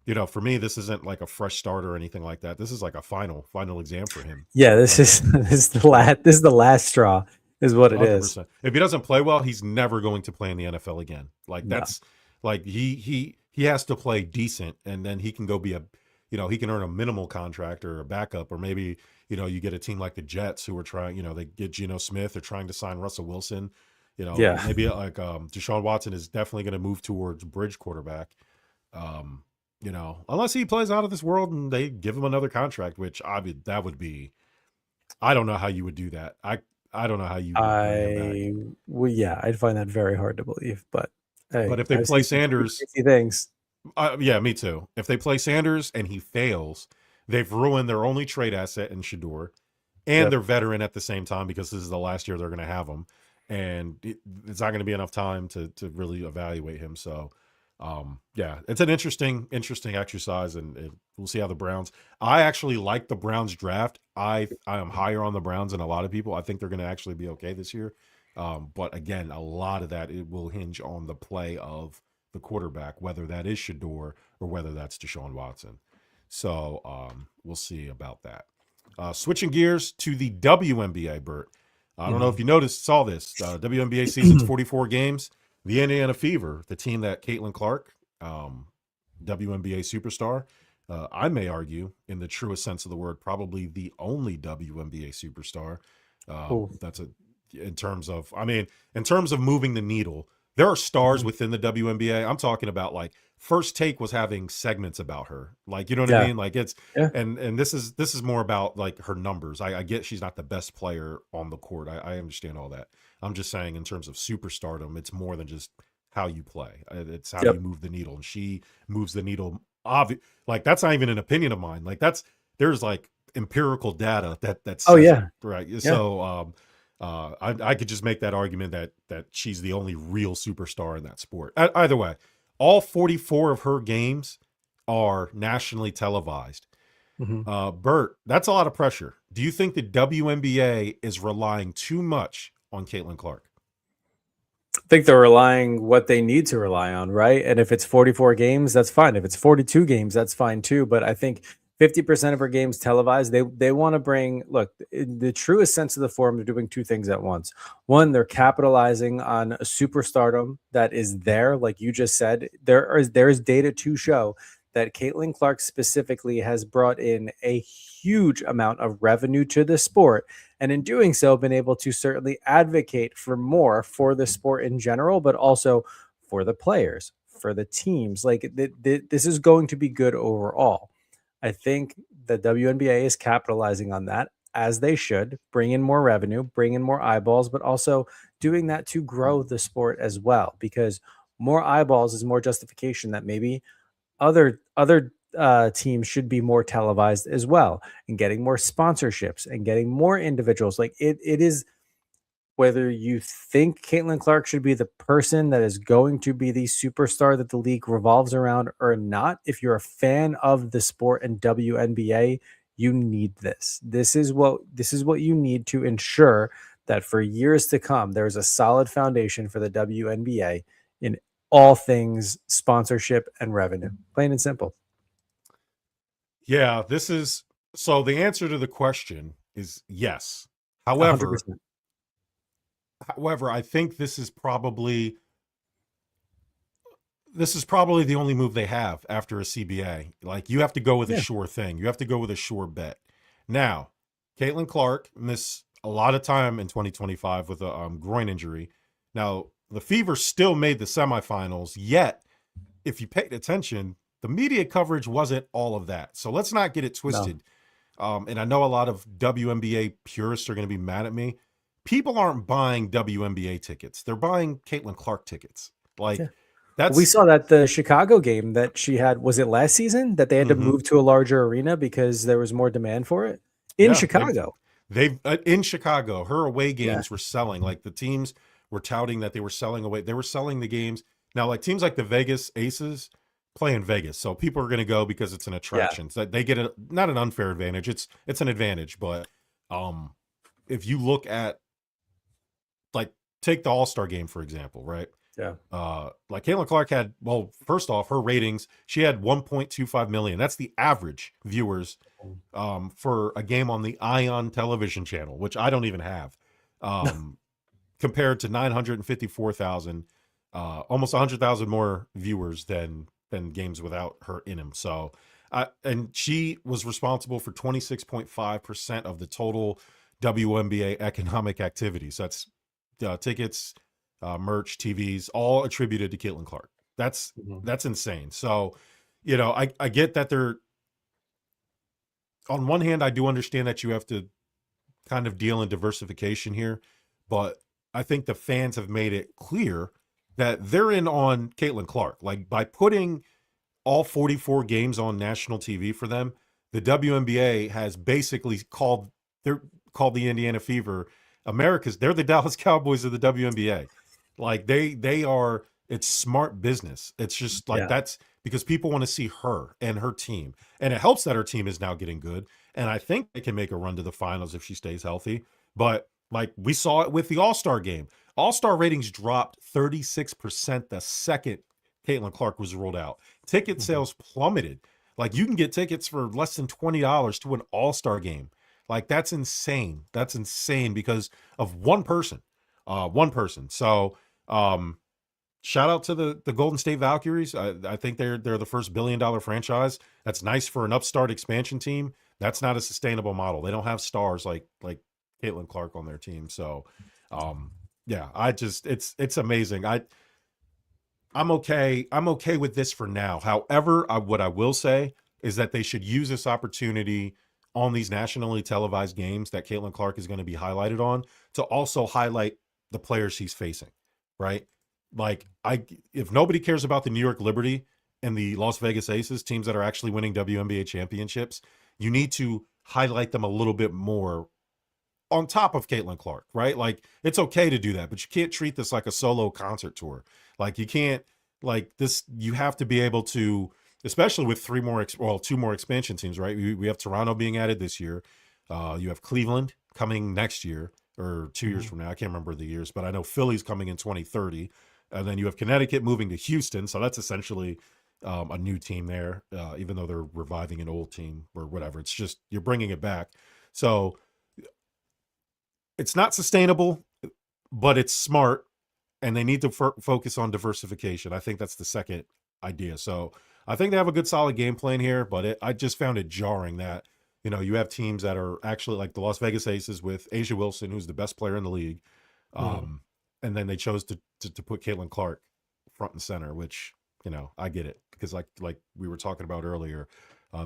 You know, for me, this isn't like a fresh start or anything like that. This is like a final exam for him. Yeah, this is the last straw, is what it 100%. Is. If he doesn't play well, he's never going to play in the NFL again. Like, that's like he has to play decent, and then he can go be he can earn a minimal contract or a backup, or maybe, you know, you get a team like the Jets who are trying, you know, they get Geno Smith, they're trying to sign Russell Wilson, you know, maybe like Deshaun Watson is definitely going to move towards bridge quarterback. You know, unless he plays out of this world and they give him another contract, which that would be, I don't know how you would do that. I don't know how you would I'd find that very hard to believe, but hey, but if they play Sanders, things. Yeah, me too. If they play Sanders and he fails, they've ruined their only trade asset in Shedeur, and their veteran at the same time, because this is the last year they're going to have him, and it's not going to be enough time to really evaluate him. So, it's an interesting exercise, and we'll see how the Browns. I actually like the Browns draft. I am higher on the Browns than a lot of people. I think they're going to actually be okay this year. But again, a lot of that, it will hinge on the play of the quarterback, whether that is Shedeur or whether that's Deshaun Watson. So we'll see about that. Switching gears to the WNBA, Bert. I don't know if you saw this. WNBA season's 44 games. The Indiana Fever, the team that Caitlin Clark, WNBA superstar, I may argue, in the truest sense of the word, probably the only WNBA superstar. That's a in terms of, in terms of moving the needle. There are stars within the WNBA. I'm talking about like First Take was having segments about her. Like, you know what I mean? Like it's, and this is more about like her numbers. I get she's not the best player on the court. I understand all that. I'm just saying in terms of superstardom, it's more than just how you play. It's how you move the needle. And she moves the needle. Like that's not even an opinion of mine. Like there's like empirical data that says it, right. Yeah. So, I could just make that argument that she's the only real superstar in that sport. Either way, all 44 of her games are nationally televised. Bert, that's a lot of pressure. Do you think the WNBA is relying too much on Caitlin Clark? I think they're relying what they need to rely on, right? And if it's 44 games, that's fine. If it's 42 games, that's fine too. But I think 50% of her games televised. They want to bring, look, in the truest sense of the form, they're doing two things at once. One, they're capitalizing on a superstardom that is there. Like you just said, there is data to show that Caitlin Clark specifically has brought in a huge amount of revenue to the sport. And in doing so, been able to certainly advocate for more for the sport in general, but also for the players, for the teams. Like this is going to be good overall. I think the WNBA is capitalizing on that, as they should, bring in more revenue, bring in more eyeballs, but also doing that to grow the sport as well, because more eyeballs is more justification that maybe other teams should be more televised as well, and getting more sponsorships and getting more individuals. Like it is, whether you think Caitlin Clark should be the person that is going to be the superstar that the league revolves around or not, if you're a fan of the sport and WNBA, you need this. This is what you need to ensure that for years to come, there's a solid foundation for the WNBA in all things sponsorship and revenue. Plain and simple. Yeah, so the answer to the question is yes. However, 100%. However, I think this is probably the only move they have after a CBA. Like you have to go with a sure thing. You have to go with a sure bet. Now, Caitlin Clark missed a lot of time in 2025 with a groin injury. Now, the Fever still made the semifinals, yet if you paid attention, the media coverage wasn't all of that. So let's not get it twisted. No. And I know a lot of WNBA purists are going to be mad at me. People aren't buying WNBA tickets. They're buying Caitlin Clark tickets. Like we saw that the Chicago game that she had, was it last season that they had to move to a larger arena because there was more demand for it in Chicago. They've in Chicago, her away games were selling. Like the teams were touting that they were selling away. They were selling the games. Now, like teams like the Vegas Aces play in Vegas. So people are going to go because it's an attraction. So they get not an unfair advantage. It's an advantage. But if you look at, like, take the All-Star game, for example, right? Yeah. Like Caitlin Clark had, well, first off, her ratings, she had 1.25 million. That's the average viewers for a game on the Ion television channel, which I don't even have, compared to 954,000, almost 100,000 more viewers than games without her in them. So, and she was responsible for 26.5% of the total WNBA economic activity. So that's tickets, merch, TVs, all attributed to Caitlin Clark. That's insane. So, you know, I get that they're, on one hand, I do understand that you have to kind of deal in diversification here, but I think the fans have made it clear that they're in on Caitlin Clark. Like by putting all 44 games on national TV for them, the WNBA has basically called the Indiana Fever they're the Dallas Cowboys of the WNBA. Like they are, it's smart business. It's just like that's because people want to see her and her team. And it helps that her team is now getting good. And I think they can make a run to the finals if she stays healthy. But like we saw it with the All-Star game. All-Star ratings dropped 36% the second Caitlin Clark was rolled out. Ticket sales plummeted. Like you can get tickets for less than $20 to an All-Star game. Like that's insane. That's insane because of one person. So shout out to the Golden State Valkyries. I think they're the first $1 billion franchise. That's nice for an upstart expansion team. That's not a sustainable model. They don't have stars like Caitlin Clark on their team. So Yeah, it's amazing. I'm okay with this for now. However, what I will say is that they should use this opportunity on these nationally televised games that Caitlin Clark is going to be highlighted on to also highlight the players she's facing, right? Like, if nobody cares about the New York Liberty and the Las Vegas Aces, teams that are actually winning WNBA championships, you need to highlight them a little bit more on top of Caitlin Clark, right? Like, it's okay to do that, but you can't treat this like a solo concert tour. Like, you can't, like this, you have to be able to, especially with two more expansion teams, right? We have Toronto being added this year. You have Cleveland coming next year or 2 years from now. I can't remember the years, but I know Philly's coming in 2030. And then you have Connecticut moving to Houston. So that's essentially a new team there, even though they're reviving an old team or whatever. It's just, you're bringing it back. So it's not sustainable, but it's smart. And they need to focus on diversification. I think that's the second idea. So I think they have a good, solid game plan here, but I just found it jarring that, you have teams that are actually like the Las Vegas Aces with Asia Wilson, who's the best player in the league. And then they chose to put Caitlin Clark front and center, which, I get it, because like we were talking about earlier,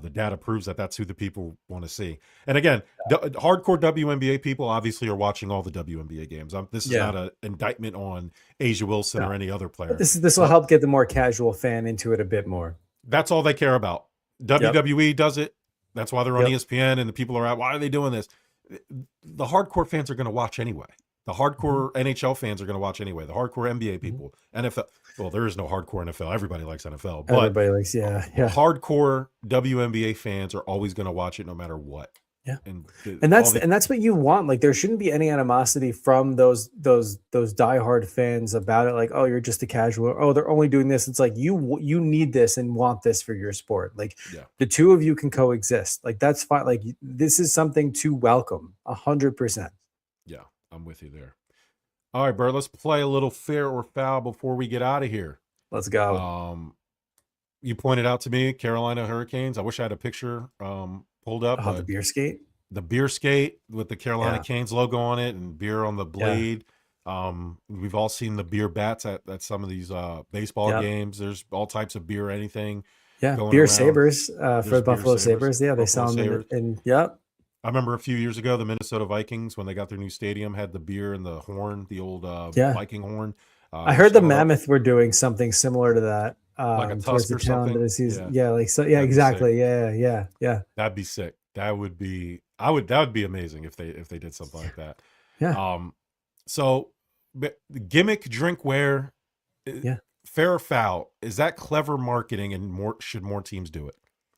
the data proves that that's who the people want to see. And again, hardcore WNBA people obviously are watching all the WNBA games. This is not an indictment on Asia Wilson or any other player. This will help get the more casual fan into it a bit more. That's all they care about. WWE does it. That's why they're on ESPN, and the people are out. Why are they doing this? The hardcore fans are going to watch anyway. The hardcore NHL fans are going to watch anyway. The hardcore NBA people, NFL. Well, there is no hardcore NFL. Everybody likes NFL. But everybody likes, hardcore WNBA fans are always going to watch it no matter what. Yeah, and that's what you want. Like, there shouldn't be any animosity from those diehard fans about it. Like, oh, you're just a casual. Oh, they're only doing this. It's like you need this and want this for your sport. Like, the two of you can coexist. Like, that's fine. Like, this is something to welcome 100%. Yeah, I'm with you there. All right, Bert, let's play a little fair or foul before we get out of here. Let's go. You pointed out to me Carolina Hurricanes. I wish I had a picture pulled up. The beer skate? The beer skate with the Carolina Canes logo on it and beer on the blade. We've all seen the beer bats at some of these baseball games. There's all types of beer, anything. Yeah, beer around. Sabers for the Buffalo Sabres. Yeah, they sell them in I remember a few years ago, the Minnesota Vikings, when they got their new stadium, had the beer and the horn, the old Viking horn. I heard the Mammoth were doing something similar to that. Like a Tusk or something. Exactly. Yeah. That'd be sick. That would be amazing if they did something like that. Yeah. So Gimmick Drinkware, fair or foul, is that clever marketing, and should more teams do it?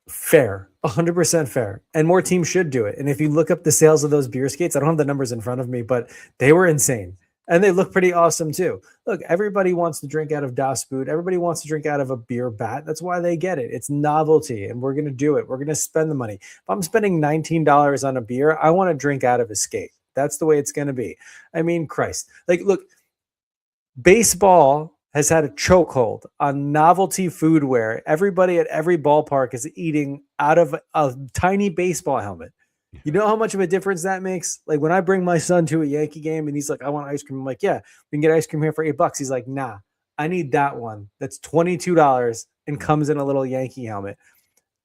Fair, 100% fair, and more teams should do it. And if you look up the sales of those beer skates, I don't have the numbers in front of me, but they were insane. And they look pretty awesome too. Look, everybody wants to drink out of Das Boot. Everybody wants to drink out of a beer bat. That's why they get it. It's novelty, and we're going to do it. We're going to spend the money. If I'm spending $19 on a beer, I want to drink out of a skate. That's the way it's going to be. I mean, Christ. Like, look, baseball has had a chokehold on novelty foodware. Everybody at every ballpark is eating out of a tiny baseball helmet. You know how much of a difference that makes? Like, when I bring my son to a Yankee game and he's like, I want ice cream. I'm like, yeah, we can get ice cream here for $8. He's like, nah, I need that one. That's $22 and comes in a little Yankee helmet.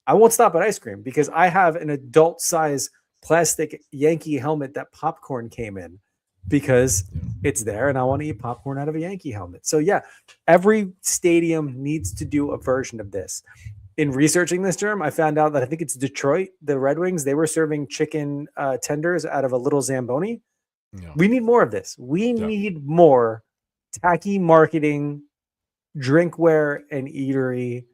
I won't stop at ice cream because I have an adult size plastic Yankee helmet that popcorn came in because it's there and I want to eat popcorn out of a Yankee helmet. So yeah, every stadium needs to do a version of this. In researching this term, I found out that I think it's Detroit, the Red Wings, they were serving chicken tenders out of a little Zamboni. Yeah. We need more of this. We need more tacky marketing, drinkware, and eatery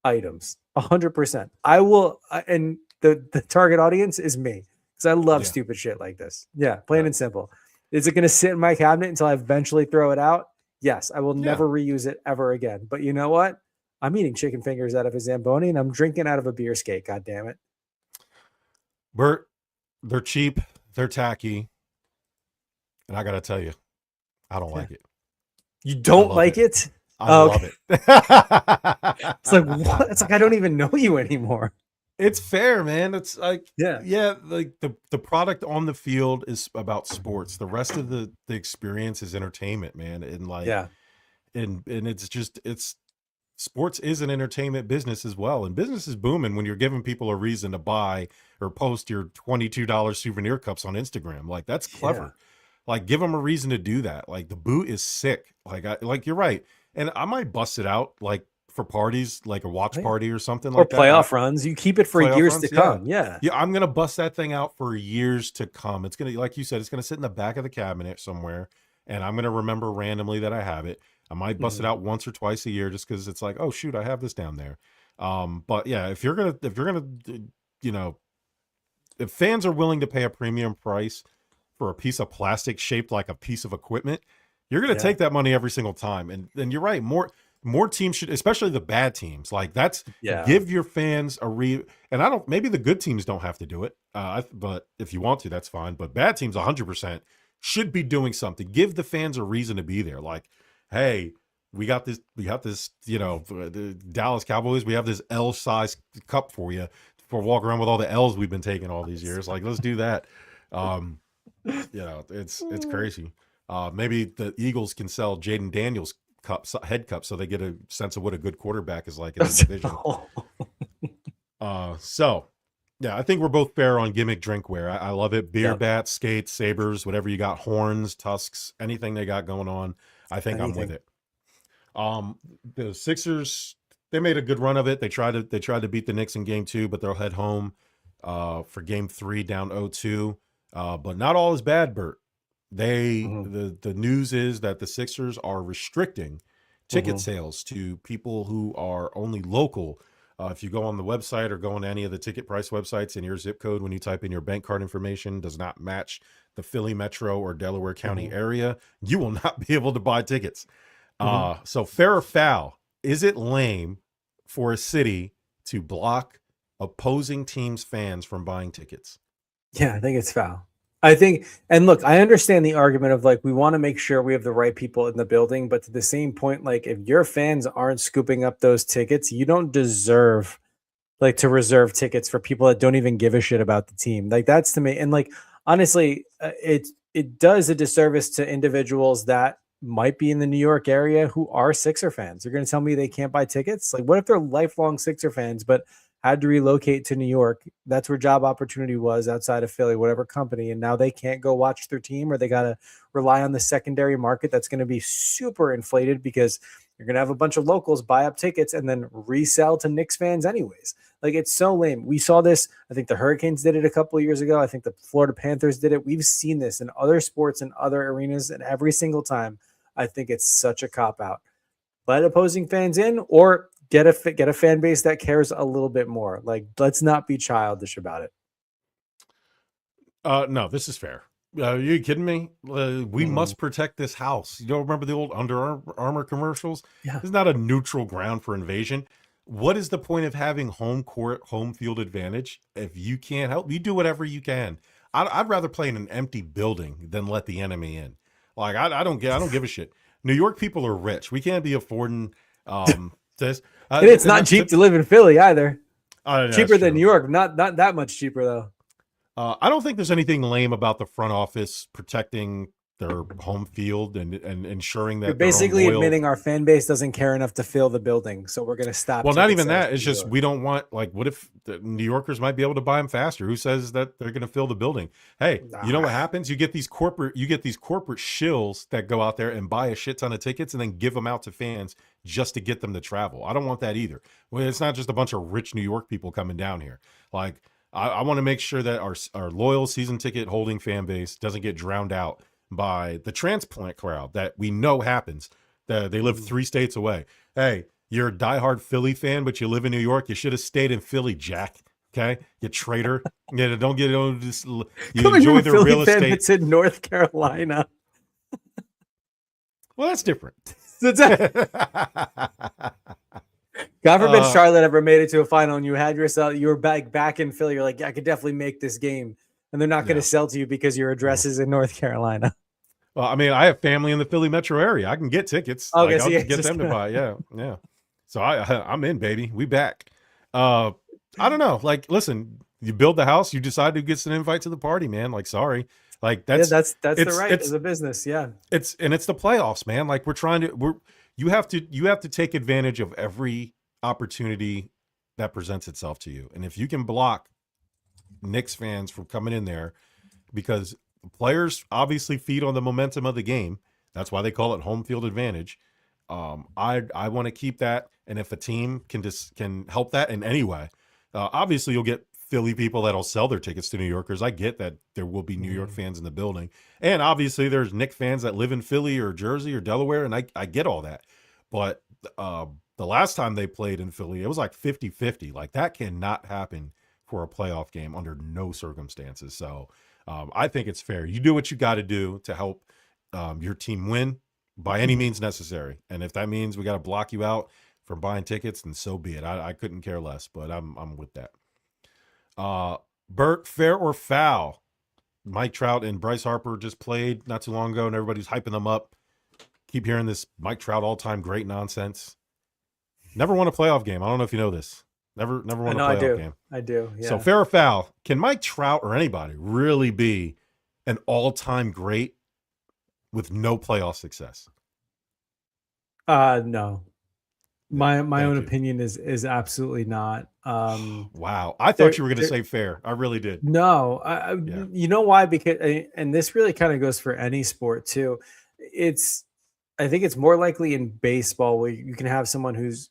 items. 100%. I will, and the target audience is me because I love stupid shit like this. Yeah, plain and simple. Is it going to sit in my cabinet until I eventually throw it out? Yes, I will never reuse it ever again. But you know what? I'm eating chicken fingers out of a Zamboni and I'm drinking out of a beer skate. God damn it. Bert, they're cheap. They're tacky. And I got to tell you, I don't like it. You don't like it? I love it. It's like, what? It's like, I don't even know you anymore. It's fair, man. It's like, yeah, like the product on the field is about sports. The rest of the experience is entertainment, man. And like, and it's sports is an entertainment business as well. And business is booming when you're giving people a reason to buy or post your $22 souvenir cups on Instagram. Like, that's clever. Like, give them a reason to do that. Like, the boot is sick. Like you're right. And I might bust it out like for parties, like a watch party or something like that. Or playoff runs. You keep it for years to come. Yeah. I'm going to bust that thing out for years to come. It's going to, like you said, it's going to sit in the back of the cabinet somewhere. And I'm going to remember randomly that I have it. I might bust it out once or twice a year just because it's like, oh shoot, I have this down there. But yeah, if you're gonna, you know, if fans are willing to pay a premium price for a piece of plastic shaped like a piece of equipment, you're gonna take that money every single time. And you're right, more teams should, especially the bad teams, like that's give your fans and maybe the good teams don't have to do it. But if you want to, that's fine. But bad teams 100% should be doing something. Give the fans a reason to be there. Like, hey, we got this, you know, the Dallas Cowboys, we have this L-size cup for you for walk around with all the L's we've been taking all these years. Like, let's do that. You know, it's crazy. Maybe the Eagles can sell Jaden Daniels head cup so they get a sense of what a good quarterback is like in the division. So yeah, I think we're both fair on Gimmick drinkware. I love it. Beer bats, skates, sabers, whatever you got, horns, tusks, anything they got going on. I think I'm with it. The Sixers, they made a good run of it. They tried to beat the Knicks in game 2, but they'll head home for game 3 down 0-2. But not all is bad, Bert. The news is that the Sixers are restricting ticket sales to people who are only local. If you go on the website or go on any of the ticket price websites and your zip code, when you type in your bank card information, does not match the Philly metro or Delaware County area, you will not be able to buy tickets. So fair or foul, is it lame for a city to block opposing teams' fans from buying tickets? Yeah, I think it's foul. I think, and look, I understand the argument of like, we want to make sure we have the right people in the building, but to the same point, like if your fans aren't scooping up those tickets, you don't deserve like to reserve tickets for people that don't even give a shit about the team. Like that's to me. And like, honestly, it does a disservice to individuals that might be in the New York area who are Sixer fans. You're going to tell me they can't buy tickets? Like what if they're lifelong Sixer fans, but had to relocate to New York? That's where job opportunity was outside of Philly, whatever company. And now they can't go watch their team, or they got to rely on the secondary market. That's going to be super inflated because you're going to have a bunch of locals buy up tickets and then resell to Knicks fans anyways. Like it's so lame. We saw this. I think the Hurricanes did it a couple of years ago. I think the Florida Panthers did it. We've seen this in other sports and other arenas, and every single time I think it's such a cop out. Let opposing fans in, or get a fan base that cares a little bit more. Like, let's not be childish about it. No, this is fair. Are you kidding me? We must protect this house. You don't remember the old Under Armour commercials? Yeah. It's not a neutral ground for invasion. What is the point of having home court, home field advantage if you can't help? You do whatever you can. I'd rather play in an empty building than let the enemy in. Like I don't give a shit. New York people are rich. We can't be affording this. And it's not cheap to live in Philly either. Cheaper than true. New York. Not that much cheaper though. I don't think there's anything lame about the front office protecting their home field and ensuring that you're basically admitting our fan base doesn't care enough to fill the building, so we're going to stop. Well, not even that. It's just we don't want, like, what if the New Yorkers might be able to buy them faster? Who says that they're going to fill the building? Hey, you know what happens? You get these corporate shills that go out there and buy a shit ton of tickets and then give them out to fans just to get them to travel. I don't want that either. Well, it's not just a bunch of rich New York people coming down here. Like, I want to make sure that our loyal season ticket holding fan base doesn't get drowned out by the transplant crowd that we know happens. They live 3 states away. Hey, you're a diehard Philly fan, but you live in New York. You should have stayed in Philly, Jack. Okay, you traitor. Yeah, don't get on. You enjoy the real estate. It's in North Carolina. Well, that's different. God forbid Charlotte ever made it to a final and you were back in Philly. You're like, yeah, I could definitely make this game. And they're not going to sell to you because your address is in North Carolina. Well, I mean, I have family in the Philly metro area. I can get tickets. Okay, I'll get them to buy. Yeah. So I'm in, baby. We back. I don't know. Like, listen, you build the house, you decide who gets an invite to the party, man. Like, sorry. Like that's the right as a business. Yeah. It's the playoffs, man. Like you have to take advantage of every opportunity that presents itself to you. And if you can block Knicks fans from coming in there, because players obviously feed on the momentum of the game. That's why they call it home field advantage. I want to keep that. And if a team can help that in any way, obviously you'll get Philly people that'll sell their tickets to New Yorkers. I get that there will be New York fans in the building. And obviously there's Knicks fans that live in Philly or Jersey or Delaware. And I get all that. But the last time they played in Philly, it was like 50-50. Like that cannot happen for a playoff game under no circumstances. So I think it's fair. You do what you got to do to help your team win by any means necessary. And if that means we got to block you out from buying tickets, then so be it. I couldn't care less, but I'm with that. Bert, fair or foul? Mike Trout and Bryce Harper just played not too long ago, and everybody's hyping them up. Keep hearing this Mike Trout all-time great nonsense. Never won a playoff game. I don't know if you know this. Never won a playoff game. I do. Yeah. So fair or foul? Can Mike Trout or anybody really be an all-time great with no playoff success? No. My own opinion is absolutely not. Wow. I thought you were going to say fair. I really did. No. You know why? Because, and this really kind of goes for any sport too. I think it's more likely in baseball where you can have someone who's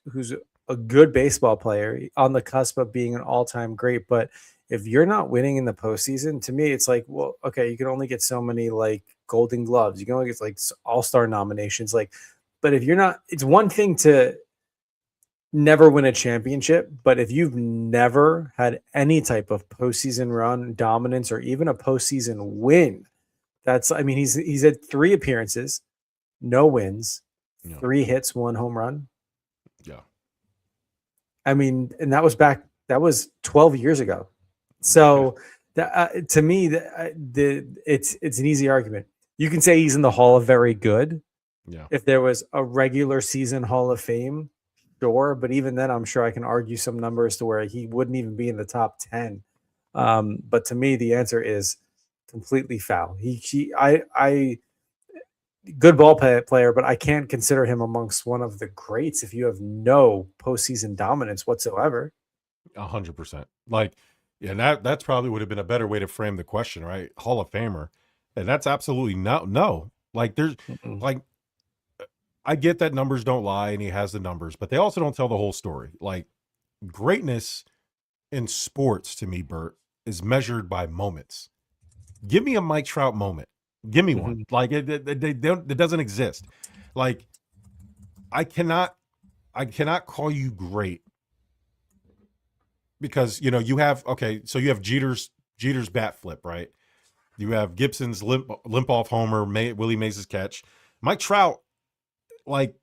a good baseball player on the cusp of being an all-time great. But if you're not winning in the postseason, to me, it's like, well, okay, you can only get so many like Golden Gloves. You can only get like all-star nominations. Like, but if you're not, it's one thing to never win a championship, but if you've never had any type of postseason run, dominance, or even a postseason win, he's had 3 appearances, no wins, 3 hits, 1 home run. Yeah. I mean, and that was 12 years ago. So to me, it's an easy argument. You can say he's in the Hall of Very Good. Yeah. If there was a regular season Hall of Fame, sure. But even then, I'm sure I can argue some numbers to where he wouldn't even be in the top 10. But to me, the answer is completely foul. I good ball player, but I can't consider him amongst one of the greats if you have no postseason dominance whatsoever. 100%. Like, yeah, that's probably would have been a better way to frame the question, right? Hall of Famer. And that's absolutely no. Like there's like, I get that numbers don't lie and he has the numbers, but they also don't tell the whole story. Like greatness in sports to me, Bert, is measured by moments. Give me a Mike Trout moment. Give me one. Like it doesn't exist. Like I cannot call you great because you have Jitters bat flip, right? You have Gibson's limp off homer, Willie Mays' catch. Mike Trout, like,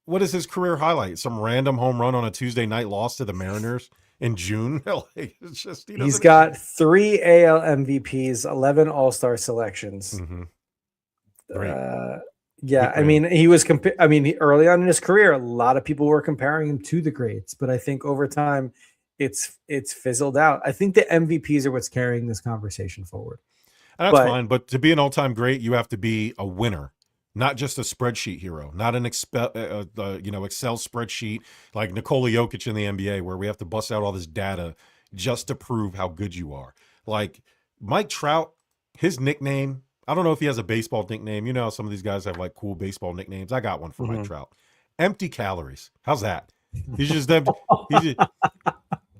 what is his career highlight? Some random home run on a Tuesday night loss to the Mariners in June? Like, it's just he's got 3 AL MVPs, 11 All-Star selections. Mm-hmm. Yeah, I mean, he was early on in his career, a lot of people were comparing him to the greats, but I think over time it's fizzled out. I think the MVPs are what's carrying this conversation forward. And that's fine, but to be an all-time great, you have to be a winner. Not just a spreadsheet hero, not an Excel spreadsheet like Nikola Jokic in the NBA, where we have to bust out all this data just to prove how good you are. Like Mike Trout, his nickname, I don't know if he has a baseball nickname. You know how some of these guys have like cool baseball nicknames. I got one for Mike Trout. Empty calories. How's that? He's just a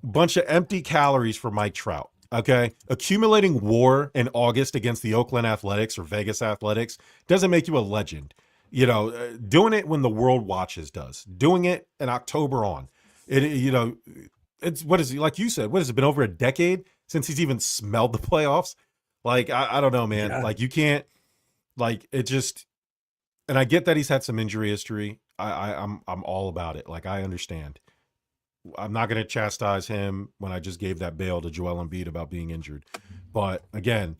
bunch of empty calories for Mike Trout. Okay. Accumulating WAR in August against the Oakland Athletics or Vegas Athletics doesn't make you a legend. Doing it when the world watches does. Doing it in October on. It's what is it? Like you said, what has it been over a decade since he's even smelled the playoffs? Like, I don't know, man. Yeah. Like you can't like it just, and I get that he's had some injury history. I'm all about it. Like I understand. I'm not going to chastise him when I just gave that bail to Joel Embiid about being injured. But again,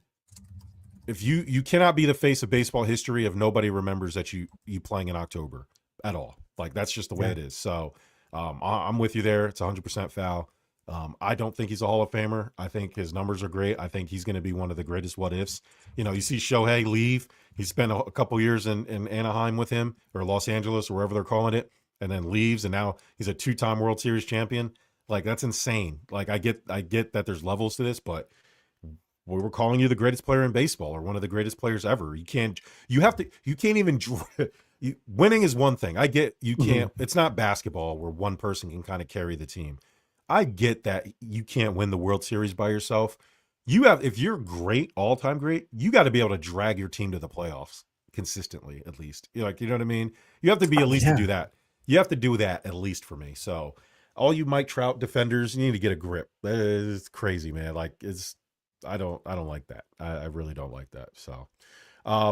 if you cannot be the face of baseball history if nobody remembers that you playing in October at all. Like that's just the way it is. So I'm with you there. It's 100% foul. I don't think he's a Hall of Famer. I think his numbers are great. I think he's going to be one of the greatest what ifs. You see Shohei leave. He spent a couple years in Anaheim with him, or Los Angeles, or wherever they're calling it, and then leaves, and now he's a 2-time World Series champion. Like, that's insane. Like, I get that there's levels to this, but we were calling you the greatest player in baseball, or one of the greatest players ever. You can't even winning is one thing. I get you can't. It's not basketball where one person can kind of carry the team. I get that you can't win the World Series by yourself. If you're great, all-time great, you got to be able to drag your team to the playoffs consistently, at least. You know what I mean? You have to be at least to do that. You have to do that at least for me. So all you Mike Trout defenders, you need to get a grip. It's crazy, man. Like, I don't like that. I really don't like that. So,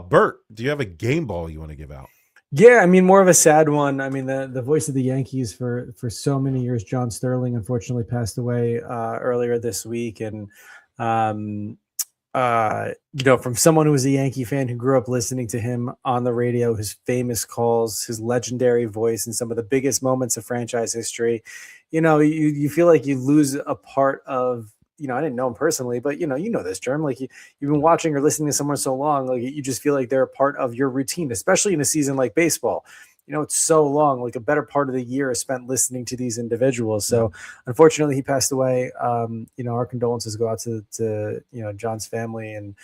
Bert, do you have a game ball you want to give out? Yeah, I mean, more of a sad one. I mean, the voice of the Yankees for so many years, John Sterling, unfortunately passed away earlier this week. And, from someone who was a Yankee fan who grew up listening to him on the radio, his famous calls, his legendary voice, and some of the biggest moments of franchise history, you feel like you lose a part of, I didn't know him personally, but you know this, Jerm. Like you've been watching or listening to someone so long, like you just feel like they're a part of your routine, especially in a season like baseball. It's so long, like a better part of the year is spent listening to these individuals. So unfortunately he passed away. Our condolences go out to John's family, and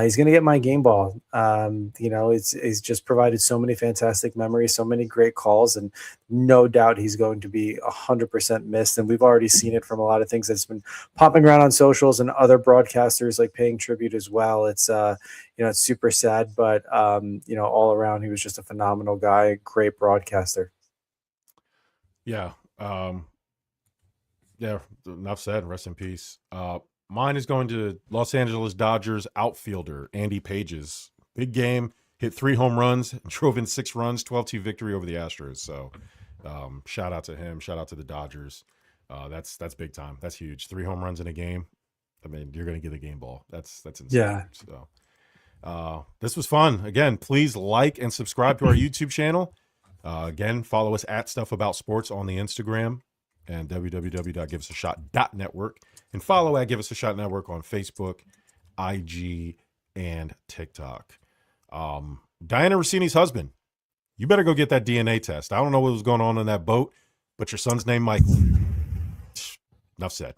he's going to get my game ball. It's just provided so many fantastic memories, so many great calls, and no doubt he's going to be 100% missed. And we've already seen it from a lot of things that's been popping around on socials and other broadcasters like paying tribute as well. It's it's super sad, but all around he was just a phenomenal guy, great broadcaster. Yeah. Enough said. Rest in peace. Mine is going to Los Angeles Dodgers outfielder Andy Pages. Big game, hit 3 home runs, drove in 6 runs, 12-2 victory over the Astros. So shout out to him. Shout out to the Dodgers. That's big time. That's huge. 3 home runs in a game. I mean, you're going to get a game ball. That's insane. Yeah. So this was fun. Again, please like and subscribe to our YouTube channel. Again, follow us at Stuff About Sports on the Instagram and www.giveusashot.network, and follow at Give Us a Shot Network on Facebook, IG, and TikTok. Diana Rossini's husband, you better go get that DNA test. I don't know what was going on in that boat, but your son's named Michael. Enough said.